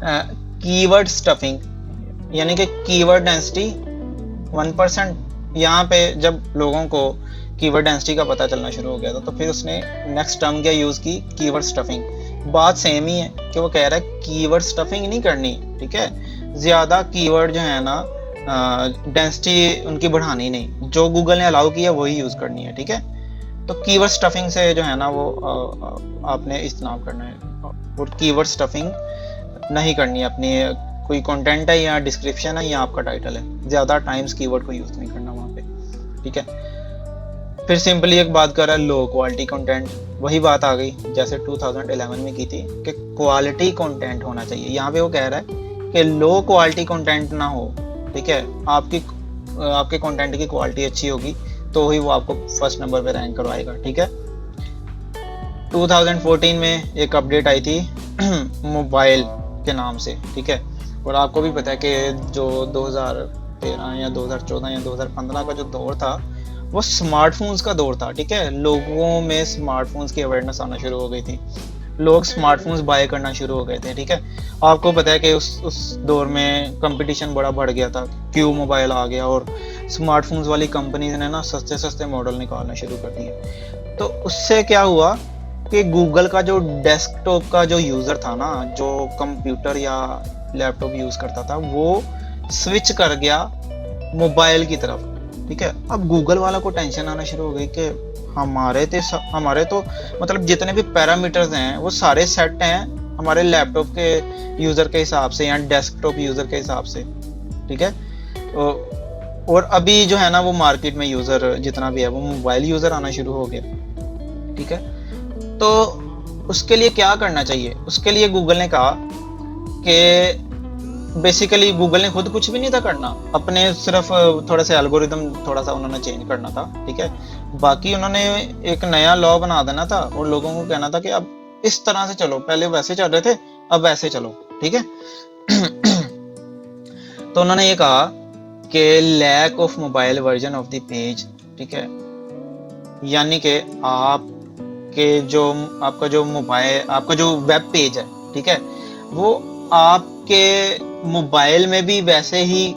है कीवर्ड स्टफिंग, यानी कि कीवर्ड डेंसिटी 1%। यहाँ पे जब लोगों को कीवर्ड डेंसिटी का पता चलना शुरू हो गया था तो फिर उसने नेक्स्ट टर्म क्या यूज की, कीवर्ड स्टफिंग। बात सेम ही है कि वो कह रहा है कीवर्ड स्टफिंग नहीं करनी, ठीक है। ज्यादा कीवर्ड जो है ना डेंसिटी उनकी बढ़ानी नहीं, जो गूगल ने अलाउ किया वही यूज करनी है, ठीक है। तो कीवर्ड स्टफिंग से जो है ना वो आपने इस्तेमाल करना है, और कीवर्ड स्टफिंग नहीं करनी है। अपनी कोई कंटेंट है या डिस्क्रिप्शन है या आपका टाइटल है, ज्यादा टाइम्स कीवर्ड को यूज नहीं करना वहां पे, ठीक है। फिर सिंपली एक बात कर रहा है लो क्वालिटी कंटेंट, वही बात आ गई जैसे 2011 में की थी कि क्वालिटी कंटेंट होना चाहिए। यहाँ पे वो कह रहा है कि लो क्वालिटी कंटेंट ना हो, ठीक है। आपके कंटेंट की क्वालिटी अच्छी होगी तो ही वो आपको फर्स्ट नंबर पे रैंक करवाएगा, ठीक है। 2014 में एक अपडेट आई थी मोबाइल के नाम से, ठीक है। और आपको भी पता है कि जो 2013 या 2014 या 2015 का जो दौर था वो स्मार्टफोन्स का दौर था, ठीक है। लोगों में स्मार्टफोन्स की अवेयरनेस आना शुरू हो गई थी, लोग स्मार्टफोन्स बाय करना शुरू हो गए थे, ठीक है। आपको पता है कि उस दौर में कंपटीशन बड़ा बढ़ गया था, क्यू मोबाइल आ गया और स्मार्टफोन्स वाली कंपनीज ने ना सस्ते सस्ते मॉडल निकालना शुरू कर दिए। तो उससे क्या हुआ कि गूगल का जो डेस्कटॉप का जो यूजर था ना, जो कंप्यूटर या लैपटॉप यूज करता था, वो स्विच कर गया मोबाइल की तरफ, ठीक है। अब गूगल वाला को टेंशन आना शुरू हो गई कि हमारे तो मतलब जितने भी पैरामीटर्स हैं वो सारे सेट हैं हमारे लैपटॉप के यूजर के हिसाब से या डेस्कटॉप यूजर के हिसाब से, ठीक है। तो और अभी जो है ना वो मार्केट में यूज़र जितना भी है वो मोबाइल यूज़र आना शुरू हो गया, ठीक है। तो उसके लिए क्या करना चाहिए? उसके लिए गूगल ने कहा कि बेसिकली गूगल ने खुद कुछ भी नहीं था करना, अपने सिर्फ थोड़ा सा एल्गोरिदम थोड़ा सा उन्होंने चेंज करना था, ठीक है। बाकी उन्होंने एक नया लॉ बना देना था और लोगों को कहना था कि अब इस तरह से चलो, पहले वैसे चल रहे थे अब वैसे चलो, ठीक है। तो उन्होंने ये कहा कि lack of mobile version of the page, ठीक है, यानी कि आपका जो मोबाइल, आपका जो वेब पेज है, ठीक है, वो आपके मोबाइल में भी वैसे ही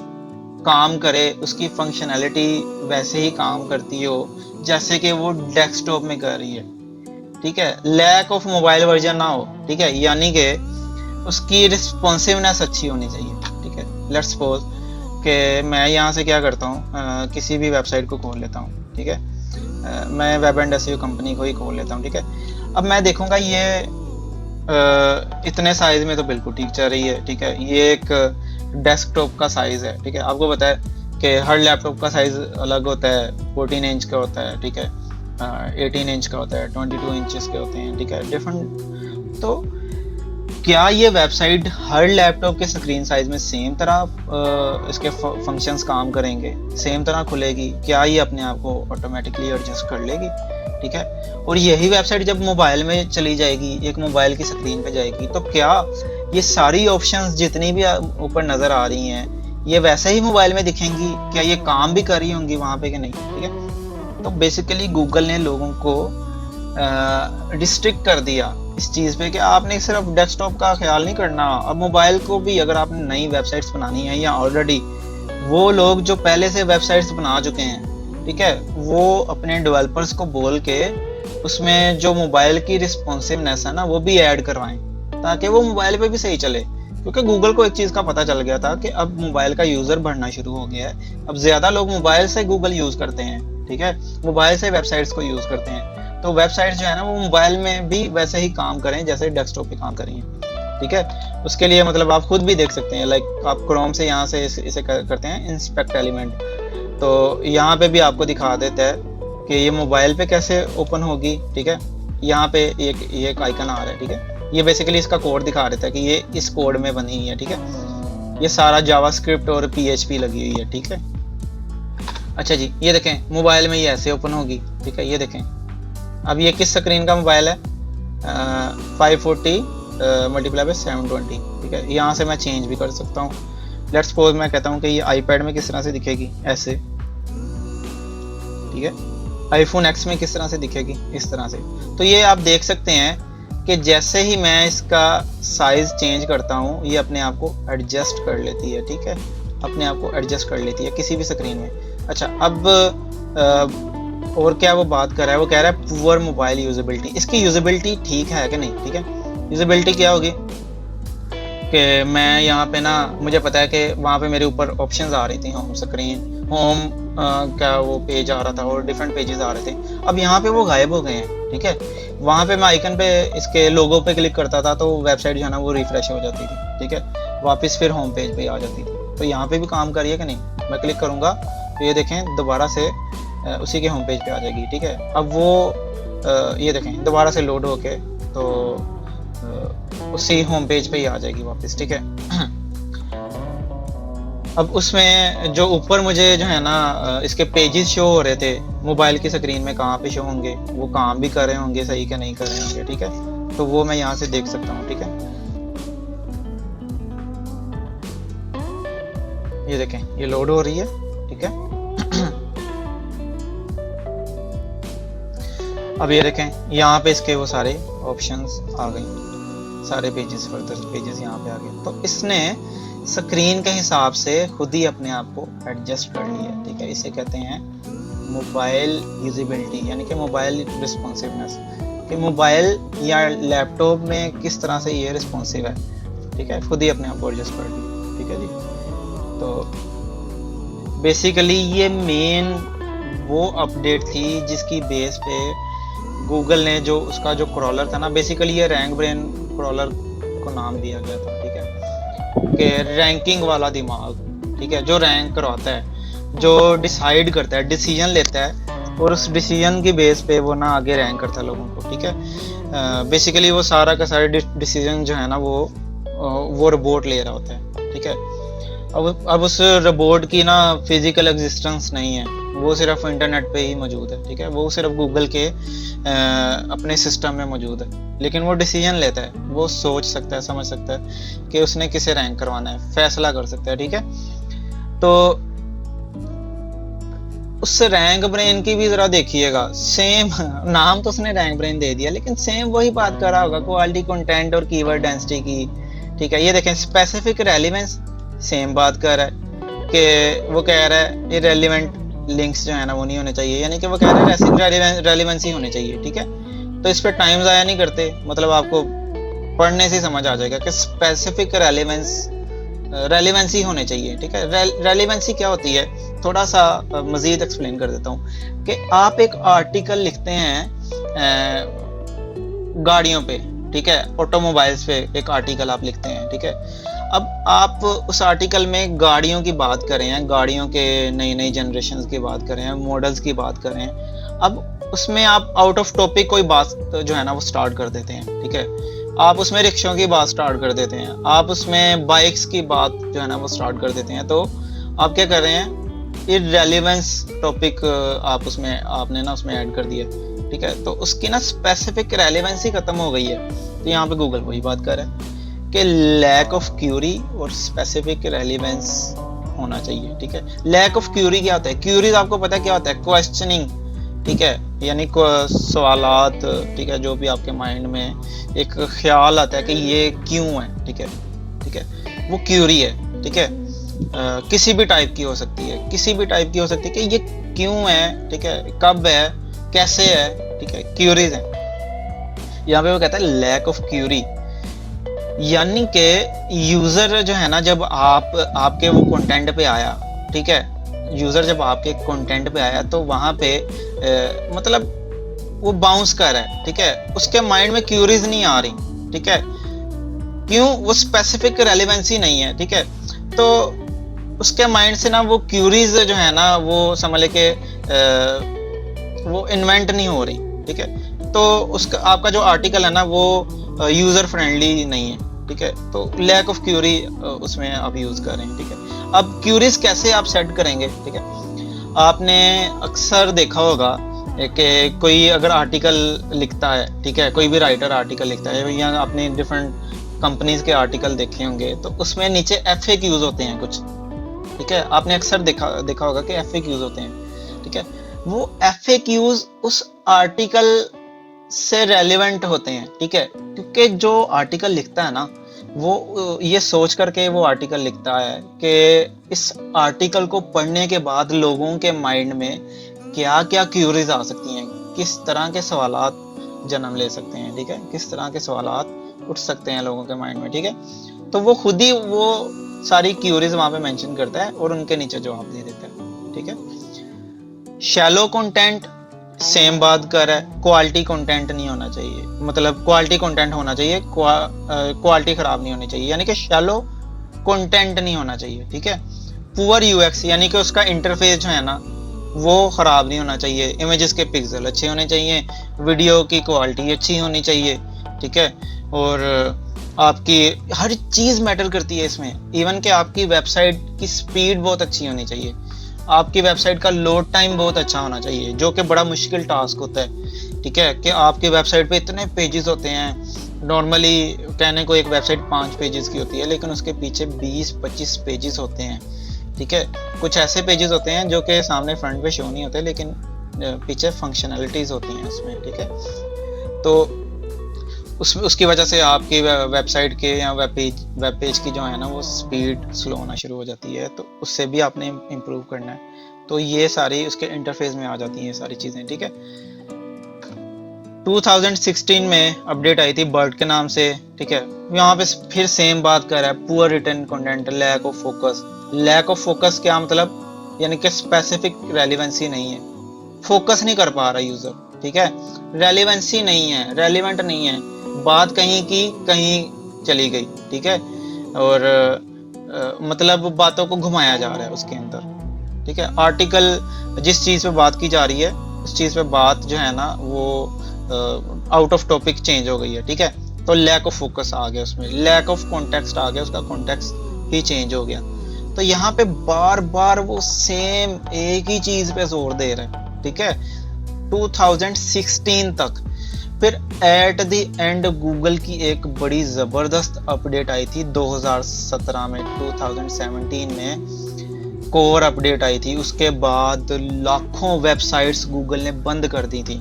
काम करे, उसकी फंक्शनैलिटी वैसे ही काम करती हो जैसे कि वो डेस्कटॉप में कर रही है, ठीक है। लैक ऑफ मोबाइल वर्जन ना हो, ठीक है, यानी कि उसकी रिस्पॉन्सिवनेस अच्छी होनी चाहिए, ठीक है। लेट्स सपोज कि मैं यहाँ से क्या करता हूँ, किसी भी वेबसाइट को खोल लेता हूँ, ठीक है। मैं वेब एंड एसईओ कंपनी को ही खोल लेता हूँ, ठीक है। अब मैं देखूंगा ये इतने साइज में तो बिल्कुल ठीक चल रही है, ठीक है। ये एक डेस्कटॉप का साइज है, ठीक है। आपको पता है कि हर लैपटॉप का साइज अलग होता है, 14 इंच का होता है, ठीक है, 18 इंच का होता है, 22 इंचेस के होते हैं, ठीक है, डिफरेंट। तो क्या ये वेबसाइट हर लैपटॉप के स्क्रीन साइज में सेम तरह इसके फंक्शंस काम करेंगे, सेम तरह खुलेगी? क्या ये अपने आप को ऑटोमेटिकली एडजस्ट कर लेगी, ठीक है। और यही वेबसाइट जब मोबाइल में चली जाएगी, एक मोबाइल की स्क्रीन पे जाएगी, तो क्या ये सारी ऑप्शंस जितनी भी ऊपर नजर आ रही हैं ये वैसे ही मोबाइल में दिखेंगी? क्या ये काम भी कर रही होंगी वहां पे कि नहीं, ठीक है। तो बेसिकली गूगल ने लोगों को रिस्ट्रिक्ट कर दिया इस चीज़ पे कि आपने सिर्फ डेस्कटॉप का ख्याल नहीं करना, अब मोबाइल को भी अगर आपने नई वेबसाइट्स बनानी है, या ऑलरेडी वो लोग जो पहले से वेबसाइट्स बना चुके हैं, ठीक है, वो अपने डेवलपर्स को बोल के उसमें जो मोबाइल की रिस्पॉन्सिवनेस है ना वो भी ऐड करवाएं, ताकि वो मोबाइल पे भी सही चले। क्योंकि गूगल को एक चीज़ का पता चल गया था कि अब मोबाइल का यूज़र बढ़ना शुरू हो गया है, अब ज़्यादा लोग मोबाइल से गूगल यूज़ करते हैं, ठीक है, मोबाइल से वेबसाइट्स को यूज़ करते हैं। तो वेबसाइट जो है ना वो मोबाइल में भी वैसे ही काम करें जैसे डेस्कटॉप पे काम कर रही हैं, ठीक है। उसके लिए मतलब आप खुद भी देख सकते हैं, लाइक आप क्रोम से यहाँ से इसे करते हैं इंस्पेक्ट एलिमेंट, तो यहाँ पे भी आपको दिखा देता है कि ये मोबाइल पे कैसे ओपन होगी, ठीक है। यहाँ पे एक आइकन आ रहा है, ठीक है, ये बेसिकली इसका कोड दिखा देता है कि ये इस कोड में बनी हुई है, ठीक है। ये सारा जावास्क्रिप्ट और PHP लगी हुई है, ठीक है। अच्छा जी, ये देखें मोबाइल में ये ऐसे ओपन होगी, ठीक है, ये देखें। अब ये किस स्क्रीन का मोबाइल है? 540 मल्टीप्लाई बाय 720, ठीक है। यहाँ से मैं चेंज भी कर सकता हूँ। लेट्स सपोज मैं कहता हूँ कि ये आईपैड में किस तरह से दिखेगी, ऐसे, ठीक है। आईफोन X में किस तरह से दिखेगी, इस तरह से। तो ये आप देख सकते हैं कि जैसे ही मैं इसका साइज चेंज करता हूँ ये अपने आप को एडजस्ट कर लेती है, ठीक है, अपने आप को एडजस्ट कर लेती है किसी भी स्क्रीन में। अच्छा, अब और क्या वो बात कर रहा है, वो कह रहा है पुअर मोबाइल यूजेबिलिटी। इसकी यूजेबिलिटी ठीक है कि नहीं, ठीक है। यूजेबिलिटी क्या होगी कि मैं यहाँ पे ना, मुझे पता है कि वहाँ पे मेरे ऊपर ऑप्शंस आ रही थी, होम स्क्रीन, होम का वो पेज आ रहा था और डिफरेंट पेजेस आ रहे थे। अब यहाँ पे वो गायब हो गए हैं, ठीक है। वहाँ पे मैं आइकन पे इसके लोगो पे क्लिक करता था तो वेबसाइट जो है ना वो रिफ्रेश हो जाती थी, ठीक है, वापस फिर होम पेज पे आ जाती थी। तो यहाँ पे भी काम करिए कि नहीं, मैं क्लिक करूँगा तो ये देखें दोबारा से उसी के होम पेज पे आ जाएगी, ठीक है। अब वो ये देखें दोबारा से लोड होके तो उसी होम पेज पे ही आ जाएगी वापस, ठीक है। अब उसमें जो ऊपर मुझे जो है ना इसके पेजेस शो हो रहे थे मोबाइल की स्क्रीन में, कहाँ पे शो होंगे, वो काम भी कर रहे होंगे सही कि नहीं कर रहे होंगे, ठीक है। तो वो मैं यहाँ से देख सकता हूँ, ठीक है। ये देखें ये लोड हो रही है, ठीक है। अब ये देखें यहाँ पे इसके वो सारे ऑप्शंस आ गए, सारे पेजेस, फर्दर पेजेस यहाँ पे आ गए। तो इसने स्क्रीन के हिसाब से खुद ही अपने आप को एडजस्ट कर लिया, ठीक है। इसे कहते हैं मोबाइल यूजेबिलिटी, यानी कि मोबाइल रिस्पॉन्सिवनेस, कि मोबाइल या लैपटॉप में किस तरह से ये रिस्पॉन्सिव है, ठीक है, खुद ही अपने आप को एडजस्ट कर लिया, ठीक है जी। तो बेसिकली ये मेन वो अपडेट थी जिसकी बेस पे गूगल ने जो उसका जो क्रॉलर था ना, बेसिकली ये रैंक ब्रेन क्रॉलर को नाम दिया गया था, ठीक है, कि रैंकिंग वाला दिमाग, ठीक है, जो रैंक करवाता है। जो डिसाइड करता है, डिसीजन लेता है, और उस डिसीजन की बेस पे वो ना आगे रैंक करता है लोगों को, ठीक है। बेसिकली वो सारा का सारा डिसीजन जो है ना वो रोबोट ले रहा होता है, ठीक है। अब उस रोबोट की ना फिजिकल एग्जिस्टेंस नहीं है, वो सिर्फ इंटरनेट पे ही मौजूद है, ठीक है। वो सिर्फ गूगल के अपने सिस्टम में मौजूद है, लेकिन वो डिसीजन लेता है, वो सोच सकता है, समझ सकता है कि उसने किसे रैंक करवाना है, फैसला कर सकता है, ठीक है। तो उस रैंक ब्रेन की भी जरा देखिएगा, सेम नाम तो उसने रैंक ब्रेन दे दिया, लेकिन सेम वही बात कर रहा होगा क्वालिटी कंटेंट और कीवर्ड डेंसिटी की, ठीक है। ये देखें स्पेसिफिक रेलिवेंस, सेम बात कर रहा है कि वो कह रहा है इरेलीवेंट लिंक्स जो है ना वो नहीं होने चाहिए, यानी कि वो कह रहा है रेलिवेंसी होनी चाहिए, ठीक है। तो इस पर टाइम ज़ाया नहीं करते, मतलब आपको पढ़ने से समझ आ जाएगा कि स्पेसिफिक रेलिवेंसी होने चाहिए, ठीक है। रेलिवेंसी क्या होती है, थोड़ा सा मजीद एक्सप्लेन कर देता हूँ कि आप एक आर्टिकल लिखते हैं गाड़ियों पे, ठीक है, ऑटोमोबाइल्स पे एक आर्टिकल आप लिखते हैं, ठीक है। अब आप उस आर्टिकल में गाड़ियों की बात कर रहे हैं, गाड़ियों के नई नई जनरेशन की बात कर रहे हैं, मॉडल्स की बात कर रहे हैं। अब उसमें आप आउट ऑफ टॉपिक कोई बात जो है ना वो स्टार्ट कर देते हैं, ठीक है। आप उसमें रिक्शों की बात स्टार्ट कर देते हैं, आप उसमें बाइक्स की बात जो है ना वो स्टार्ट कर देते हैं, तो आप क्या कर रहे हैं, इररेलेवेंस टॉपिक आप उसमें आपने ना उसमें ऐड कर दिया, ठीक है। तो उसकी ना स्पेसिफिक रेलेवेंसी खत्म हो गई है। तो यहाँ पे गूगल वही बात कर रहा है कि लैक ऑफ क्यूरी और स्पेसिफिक रेलेवेंस होना चाहिए, ठीक है। लैक ऑफ क्यूरी क्या होता है, क्यूरीज आपको पता है क्या होता है, क्वेश्चनिंग, ठीक है, यानी सवालात, ठीक है, जो भी आपके माइंड में एक ख्याल आता है कि ये क्यों है, ठीक है, ठीक है, वो क्यूरी है, ठीक है। किसी भी टाइप की हो सकती है, किसी भी टाइप की हो सकती है कि ये क्यों है, ठीक है, कब है, कैसे है, ठीक है, क्यूरीज है। यहाँ पे वो कहता है लैक ऑफ क्यूरी, यानी कि यूजर जो है ना, जब आपके वो कंटेंट पे आया, ठीक है, यूजर जब आपके कंटेंट पे आया तो वहां पे मतलब वो बाउंस कर रहा है, ठीक है, उसके माइंड में क्यूरीज नहीं आ रही, ठीक है, क्यों, वो स्पेसिफिक रेलेवेंसी नहीं है, ठीक है। तो उसके माइंड से ना वो क्यूरीज जो है ना वो समझ ले के वो इन्वेंट नहीं हो रही, ठीक है। तो उसका आपका जो आर्टिकल है ना वो यूजर फ्रेंडली नहीं है, ठीक है। तो लैक ऑफ क्यूरी उसमें आप यूज कर रहे हैं, ठीक है। अब क्यूरीज कैसे आप सेट करेंगे, ठीक है। आपने अक्सर देखा होगा कि कोई अगर आर्टिकल लिखता है, ठीक है, कोई भी राइटर आर्टिकल लिखता है, या आपने डिफरेंट कंपनीज के आर्टिकल देखे होंगे, तो उसमें नीचे FAQs होते हैं कुछ, ठीक है। आपने अक्सर देखा होगा कि FAQs होते हैं, ठीक है। वो FAQs उस आर्टिकल से रेलिवेंट होते हैं, ठीक है, क्योंकि जो आर्टिकल लिखता है ना वो ये सोच करके वो आर्टिकल लिखता है कि इस आर्टिकल को पढ़ने के बाद लोगों के माइंड में क्या क्या क्यूरीज आ सकती हैं, किस तरह के सवालात जन्म ले सकते हैं, ठीक है, किस तरह के सवालात उठ सकते हैं लोगों के माइंड में, ठीक है। तो वो खुद ही वो सारी क्यूरीज वहां पे मेंशन करता है और उनके नीचे जवाब दे देता है, ठीक है। शैलो कंटेंट सेम बात कर रहा है, क्वालिटी कंटेंट नहीं होना चाहिए, मतलब क्वालिटी कंटेंट होना चाहिए, क्वालिटी खराब नहीं होनी चाहिए, यानी कि शैलो कंटेंट नहीं होना चाहिए, ठीक है। पुअर UX, यानी कि उसका इंटरफेस जो है ना वो खराब नहीं होना चाहिए, इमेजेस के पिक्सल अच्छे होने चाहिए, वीडियो की क्वालिटी अच्छी होनी चाहिए, ठीक है। और आपकी हर चीज मैटर करती है इसमें, इवन कि आपकी वेबसाइट की स्पीड बहुत अच्छी होनी चाहिए, आपकी वेबसाइट का लोड टाइम बहुत अच्छा होना चाहिए, जो कि बड़ा मुश्किल टास्क होता है, ठीक है, कि आपकी वेबसाइट पे इतने पेजेस होते हैं। नॉर्मली कहने को एक वेबसाइट 5 पेजेस की होती है, लेकिन उसके पीछे 20-25 पेजेस होते हैं, ठीक है। कुछ ऐसे पेजेस होते हैं जो कि सामने फ्रंट पे शो नहीं होते, लेकिन पीछे फंक्शनैलिटीज होती हैं उसमें, ठीक है। तो उसकी वजह से आपकी वेबसाइट के या वेब पेज की जो है ना वो स्पीड स्लो होना शुरू हो जाती है, तो उससे भी आपने इम्प्रूव करना है। तो ये सारी उसके इंटरफेस में आ जाती हैं सारी चीज़ें, ठीक है। 2016 में अपडेट आई थी बर्ड के नाम से, ठीक है। यहाँ पे फिर सेम बात कर रहा है, poor written content, lack of focus. Lack of focus क्या मतलब, यानी कि स्पेसिफिक रेलिवेंसी नहीं है, फोकस नहीं कर पा रहा यूजर, ठीक है, रेलिवेंसी नहीं है, रेलिवेंट नहीं है, बात कहीं की कहीं चली गई, ठीक है। और मतलब बातों को घुमाया जा रहा है उसके अंदर, ठीक है। आर्टिकल जिस चीज़ पे बात की जा रही है उस चीज़ पे बात जो है ना वो आउट ऑफ टॉपिक चेंज हो गई है, ठीक है। तो लैक ऑफ फोकस आ गया उसमें, लैक ऑफ कॉन्टेक्स्ट आ गया, उसका कॉन्टेक्स्ट ही चेंज हो गया। तो यहाँ पे बार बार वो सेम एक ही चीज़ पे जोर दे रहे हैं, ठीक है, 2016 तक। फिर एट द एंड गूगल की एक बड़ी ज़बरदस्त अपडेट आई थी 2017 में, 2017 में कोर अपडेट आई थी। उसके बाद लाखों वेबसाइट्स गूगल ने बंद कर दी थी।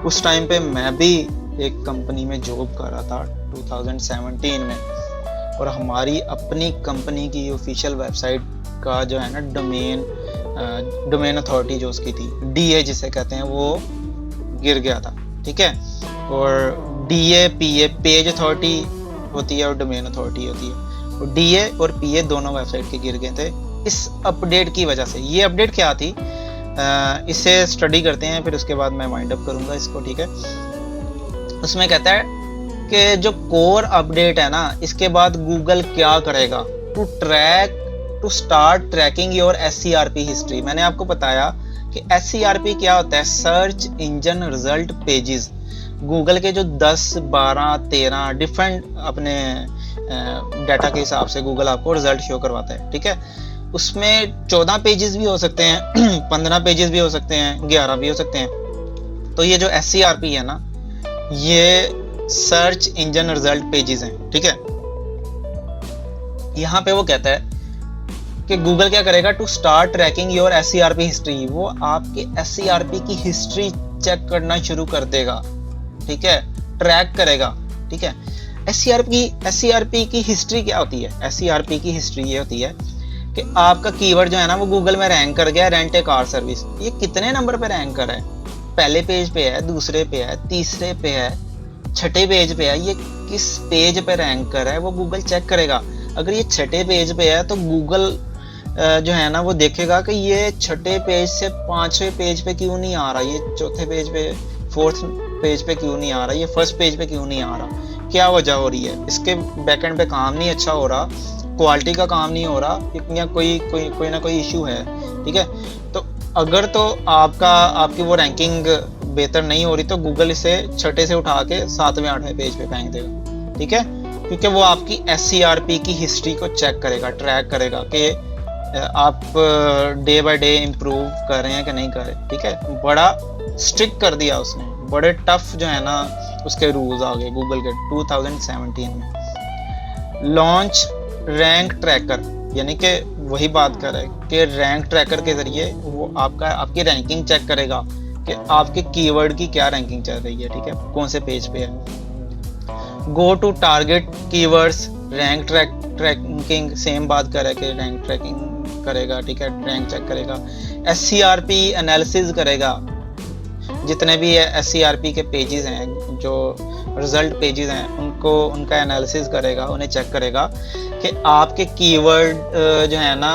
उस टाइम पे मैं भी एक कंपनी में जॉब कर रहा था 2017 में, और हमारी अपनी कंपनी की ऑफिशियल वेबसाइट का जो है ना डोमेन अथॉरिटी जो उसकी थी, डीए जिसे कहते हैं, वो गिर गया था, ठीक है। और डीए पीए, पेज अथॉरिटी होती है और डोमेन अथॉरिटी होती है, और डीए और पीए दोनों वेबसाइट के गिर गए थे इस अपडेट की वजह से। ये अपडेट क्या थी, इसे स्टडी करते हैं, फिर उसके बाद मैं वाइंड अप करूंगा इसको, ठीक है। उसमें कहता है कि जो कोर अपडेट है ना, इसके बाद गूगल क्या करेगा, to start tracking your SERP history. मैंने आपको बताया कि SERP क्या होता है, search engine result pages. Google के जो 10, 12, 13 डिफरेंट अपने डाटा के हिसाब से गूगल आपको रिजल्ट शो करवाता है, ठीक है। उसमें 14 पेजेस भी हो सकते हैं 15 पेजेस भी हो सकते हैं, 11 भी हो सकते हैं। तो ये जो SERP है ना, ये सर्च इंजन रिजल्ट पेजेस हैं, ठीक है। यहाँ पे वो कहता है कि गूगल क्या करेगा, to start tracking your SERP history. वो आपके SERP की हिस्ट्री चेक करना शुरू कर देगा, ठीक है, ट्रैक करेगा, ठीक है। SERP की हिस्ट्री क्या होती है, SERP की हिस्ट्री ये होती है कि आपका कीवर्ड जो है ना वो गूगल में रैंक कर गया, रेंट ए कार सर्विस। ये कितने नंबर पे रैंक कर है, पहले पेज पे है, दूसरे पे है, तीसरे पे है, छठे पेज पे है, ये किस पेज पे रैंक कर है वो गूगल चेक करेगा। अगर ये छठे पेज पे है तो गूगल जो है ना वो देखेगा कि ये छठे पेज से 5वें पेज पे क्यों नहीं आ रहा, ये चौथे पेज पे, 4th पेज पे क्यों नहीं आ रहा, ये फर्स्ट पेज पे क्यों नहीं आ रहा, क्या वजह हो रही है, इसके बैकएंड पे काम नहीं अच्छा हो रहा, क्वालिटी का काम नहीं हो रहा, या कोई ना कोई इशू है, ठीक है। तो अगर तो आपकी वो रैंकिंग बेहतर नहीं हो रही तो गूगल इसे छठे से उठा के 7वें 8वें पेज पे फेंक देगा, ठीक है, क्योंकि वो आपकी SERP की हिस्ट्री को चेक करेगा, ट्रैक करेगा कि आप डे बाय डे इम्प्रूव कर रहे हैं कि नहीं कर रहे, ठीक है। बड़ा स्ट्रिक्ट कर दिया उसने, बड़े टफ जो है ना उसके रूल्स आ गए गूगल के 2017 में। लॉन्च रैंक ट्रैकर, यानी कि वही बात कर रहा है कि रैंक ट्रैकर के जरिए वो आपकी रैंकिंग चेक करेगा कि आपके कीवर्ड की क्या रैंकिंग चल रही है, ठीक है, कौन से पेज पे है। Go to target keywords, rank tracking same बात कर रहा है कि रैंक ट्रैकिंग करेगा, ठीक है, रैंक चेक करेगा। SERP एनालिसिस करेगा, जितने भी SERP के पेजेस हैं, जो रिजल्ट पेजेस हैं, उनका एनालिसिस करेगा, उन्हें चेक करेगा कि आपके कीवर्ड जो है ना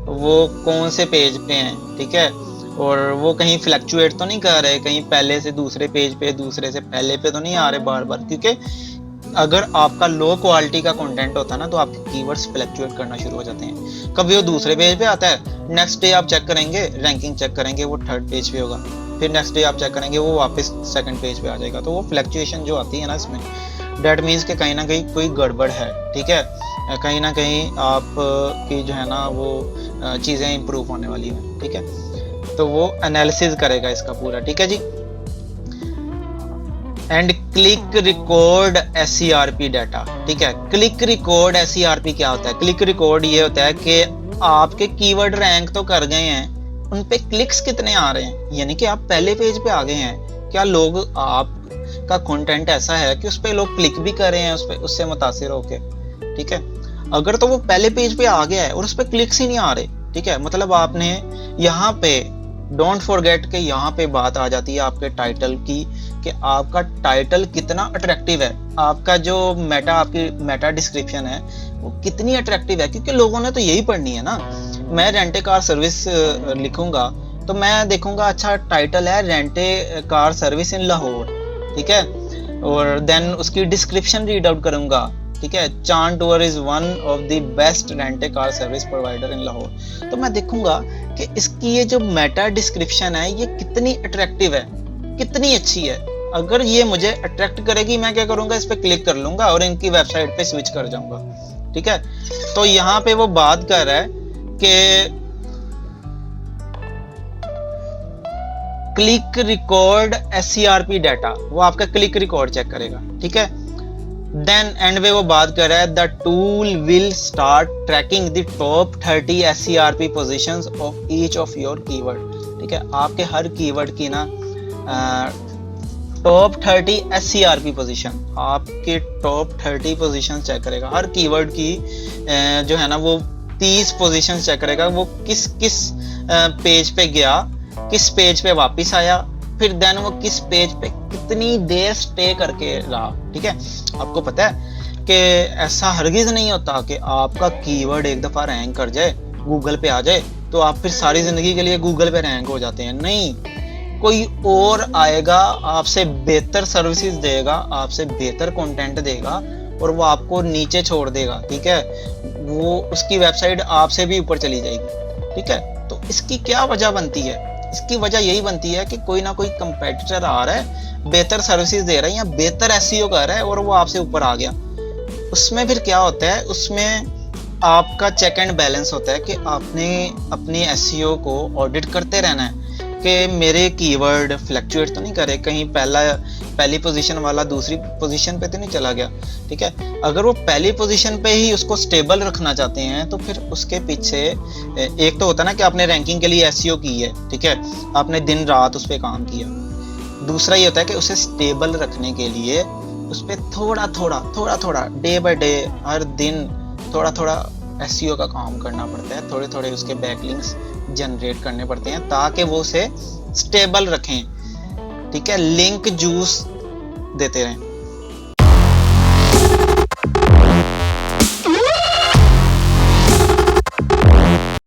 वो कौन से पेज पे हैं, ठीक है, और वो कहीं फ्लक्चुएट तो नहीं कर रहे, कहीं पहले से दूसरे पेज पे, दूसरे से पहले पे तो नहीं आ रहे बार बार, क्योंकि अगर आपका लो क्वालिटी का कंटेंट होता है ना तो आपके कीवर्ड्स फ्लक्चुएट करना शुरू हो जाते हैं। कभी वो दूसरे पेज पे आता है, नेक्स्ट डे आप चेक करेंगे, रैंकिंग चेक करेंगे, वो 3rd पेज पे होगा, फिर नेक्स्ट डे आप चेक करेंगे वो वापस 2nd पेज पे आ जाएगा। तो वो फ्लक्चुएशन जो आती है ना इसमें, डेट मीन्स कि कहीं ना कहीं कोई गड़बड़ है, ठीक है, कहीं ना कहीं आप की जो है ना वो चीज़ें इंप्रूव होने वाली हैं, ठीक है। तो वो एनालिसिस करेगा इसका पूरा, ठीक है जी। And click record SERP data, ठीक है। क्लिक रिकॉर्ड SERP क्या होता है, क्लिक रिकॉर्ड ये होता है कि आपके कीवर्ड रैंक तो कर गए हैं, उन पे क्लिक्स कितने आ रहे हैं, यानी कि आप पहले पेज पे आ गए हैं, क्या लोग आपका कंटेंट ऐसा है कि उस पे लोग क्लिक भी कर रहे हैं उस पे, उससे मुतासिर होके, ठीक है। अगर तो वो पहले पेज पे आ गया है और उस पे क्लिक्स ही नहीं आ रहे, ठीक है, मतलब आपने यहाँ पे डोंट फॉरगेट कि यहाँ पे बात आ जाती है आपके टाइटल की, कि आपका टाइटल कितना अट्रैक्टिव है, आपका जो आपकी मेटा डिस्क्रिप्शन है वो कितनी अट्रैक्टिव है, क्योंकि लोगों ने तो यही पढ़नी है ना। मैं रेंट ए कार सर्विस लिखूंगा तो मैं देखूंगा अच्छा टाइटल है rent a car service in Lahore, ठीक है, और देन उसकी डिस्क्रिप्शन रीड आउट करूंगा ठीक है, चांद tour is one of the best rent a car service provider in Lahore. तो मैं देखूंगा कि इसकी ये जो मेटा डिस्क्रिप्शन है ये कितनी अट्रैक्टिव है, कितनी अच्छी है। अगर ये मुझे अट्रैक्ट करेगी, मैं क्या करूंगा, इस पे क्लिक कर लूंगा और इनकी वेबसाइट पे स्विच कर जाऊंगा, ठीक है। तो यहाँ पे वो बात कर रहा है कि क्लिक रिकॉर्ड SCRP डाटा, वो आपका क्लिक रिकॉर्ड चेक करेगा, ठीक है। देन एंड में वो बात कर रहा है the tool will start tracking the top 30 SCRP positions of each of your keyword, ठीक है। आपके हर कीवर्ड की ना टॉप 30 SCRP पोजीशन, आपके टॉप 30 पोजीशन चेक करेगा। हर कीवर्ड की जो है ना वो 30 पोजीशन चेक करेगा, वो किस किस पेज पे गया, किस पेज पे वापस आया, फिर देन वो किस पेज पे कितनी देर स्टे करके रहा, ठीक है। आपको पता है कि ऐसा हरगिज नहीं होता कि आपका कीवर्ड एक दफा रैंक कर जाए, गूगल पे आ जाए, तो आप फिर सारी जिंदगी के लिए गूगल पे रैंक हो जाते हैं। नहीं, कोई और आएगा, आपसे बेहतर सर्विसेज देगा, आपसे बेहतर कंटेंट देगा और वो आपको नीचे छोड़ देगा, ठीक है। वो उसकी वेबसाइट आपसे भी ऊपर चली जाएगी, ठीक है। तो इसकी क्या वजह बनती है? इसकी वजह यही बनती है कि कोई ना कोई कंपेटिटर आ रहा है, बेहतर सर्विसेज दे रहा है या बेहतर SEO कर रहा है और वो आपसे ऊपर आ गया। उसमें फिर क्या होता है, उसमें आपका चेक एंड बैलेंस होता है कि आपने अपने SEO को ऑडिट करते रहना है कि मेरे कीवर्ड फ्लक्चुएट तो नहीं करे, कहीं पहली पोजीशन वाला दूसरी पोजीशन पे तो नहीं चला गया, ठीक है। अगर वो पहली पोजीशन पे ही उसको स्टेबल रखना चाहते हैं तो फिर उसके पीछे एक तो होता है ना कि आपने रैंकिंग के लिए SEO की है, ठीक है, आपने दिन रात उस पर काम किया। दूसरा ये होता है कि उसे स्टेबल रखने के लिए उस पर थोड़ा थोड़ा डे बाय डे, हर दिन थोड़ा SEO का काम करना पड़ता है, थोड़े उसके बैकलिंक्स जनरेट करने पड़ते हैं ताकि वो उसे स्टेबल रखें, ठीक है, लिंक जूस देते रहें।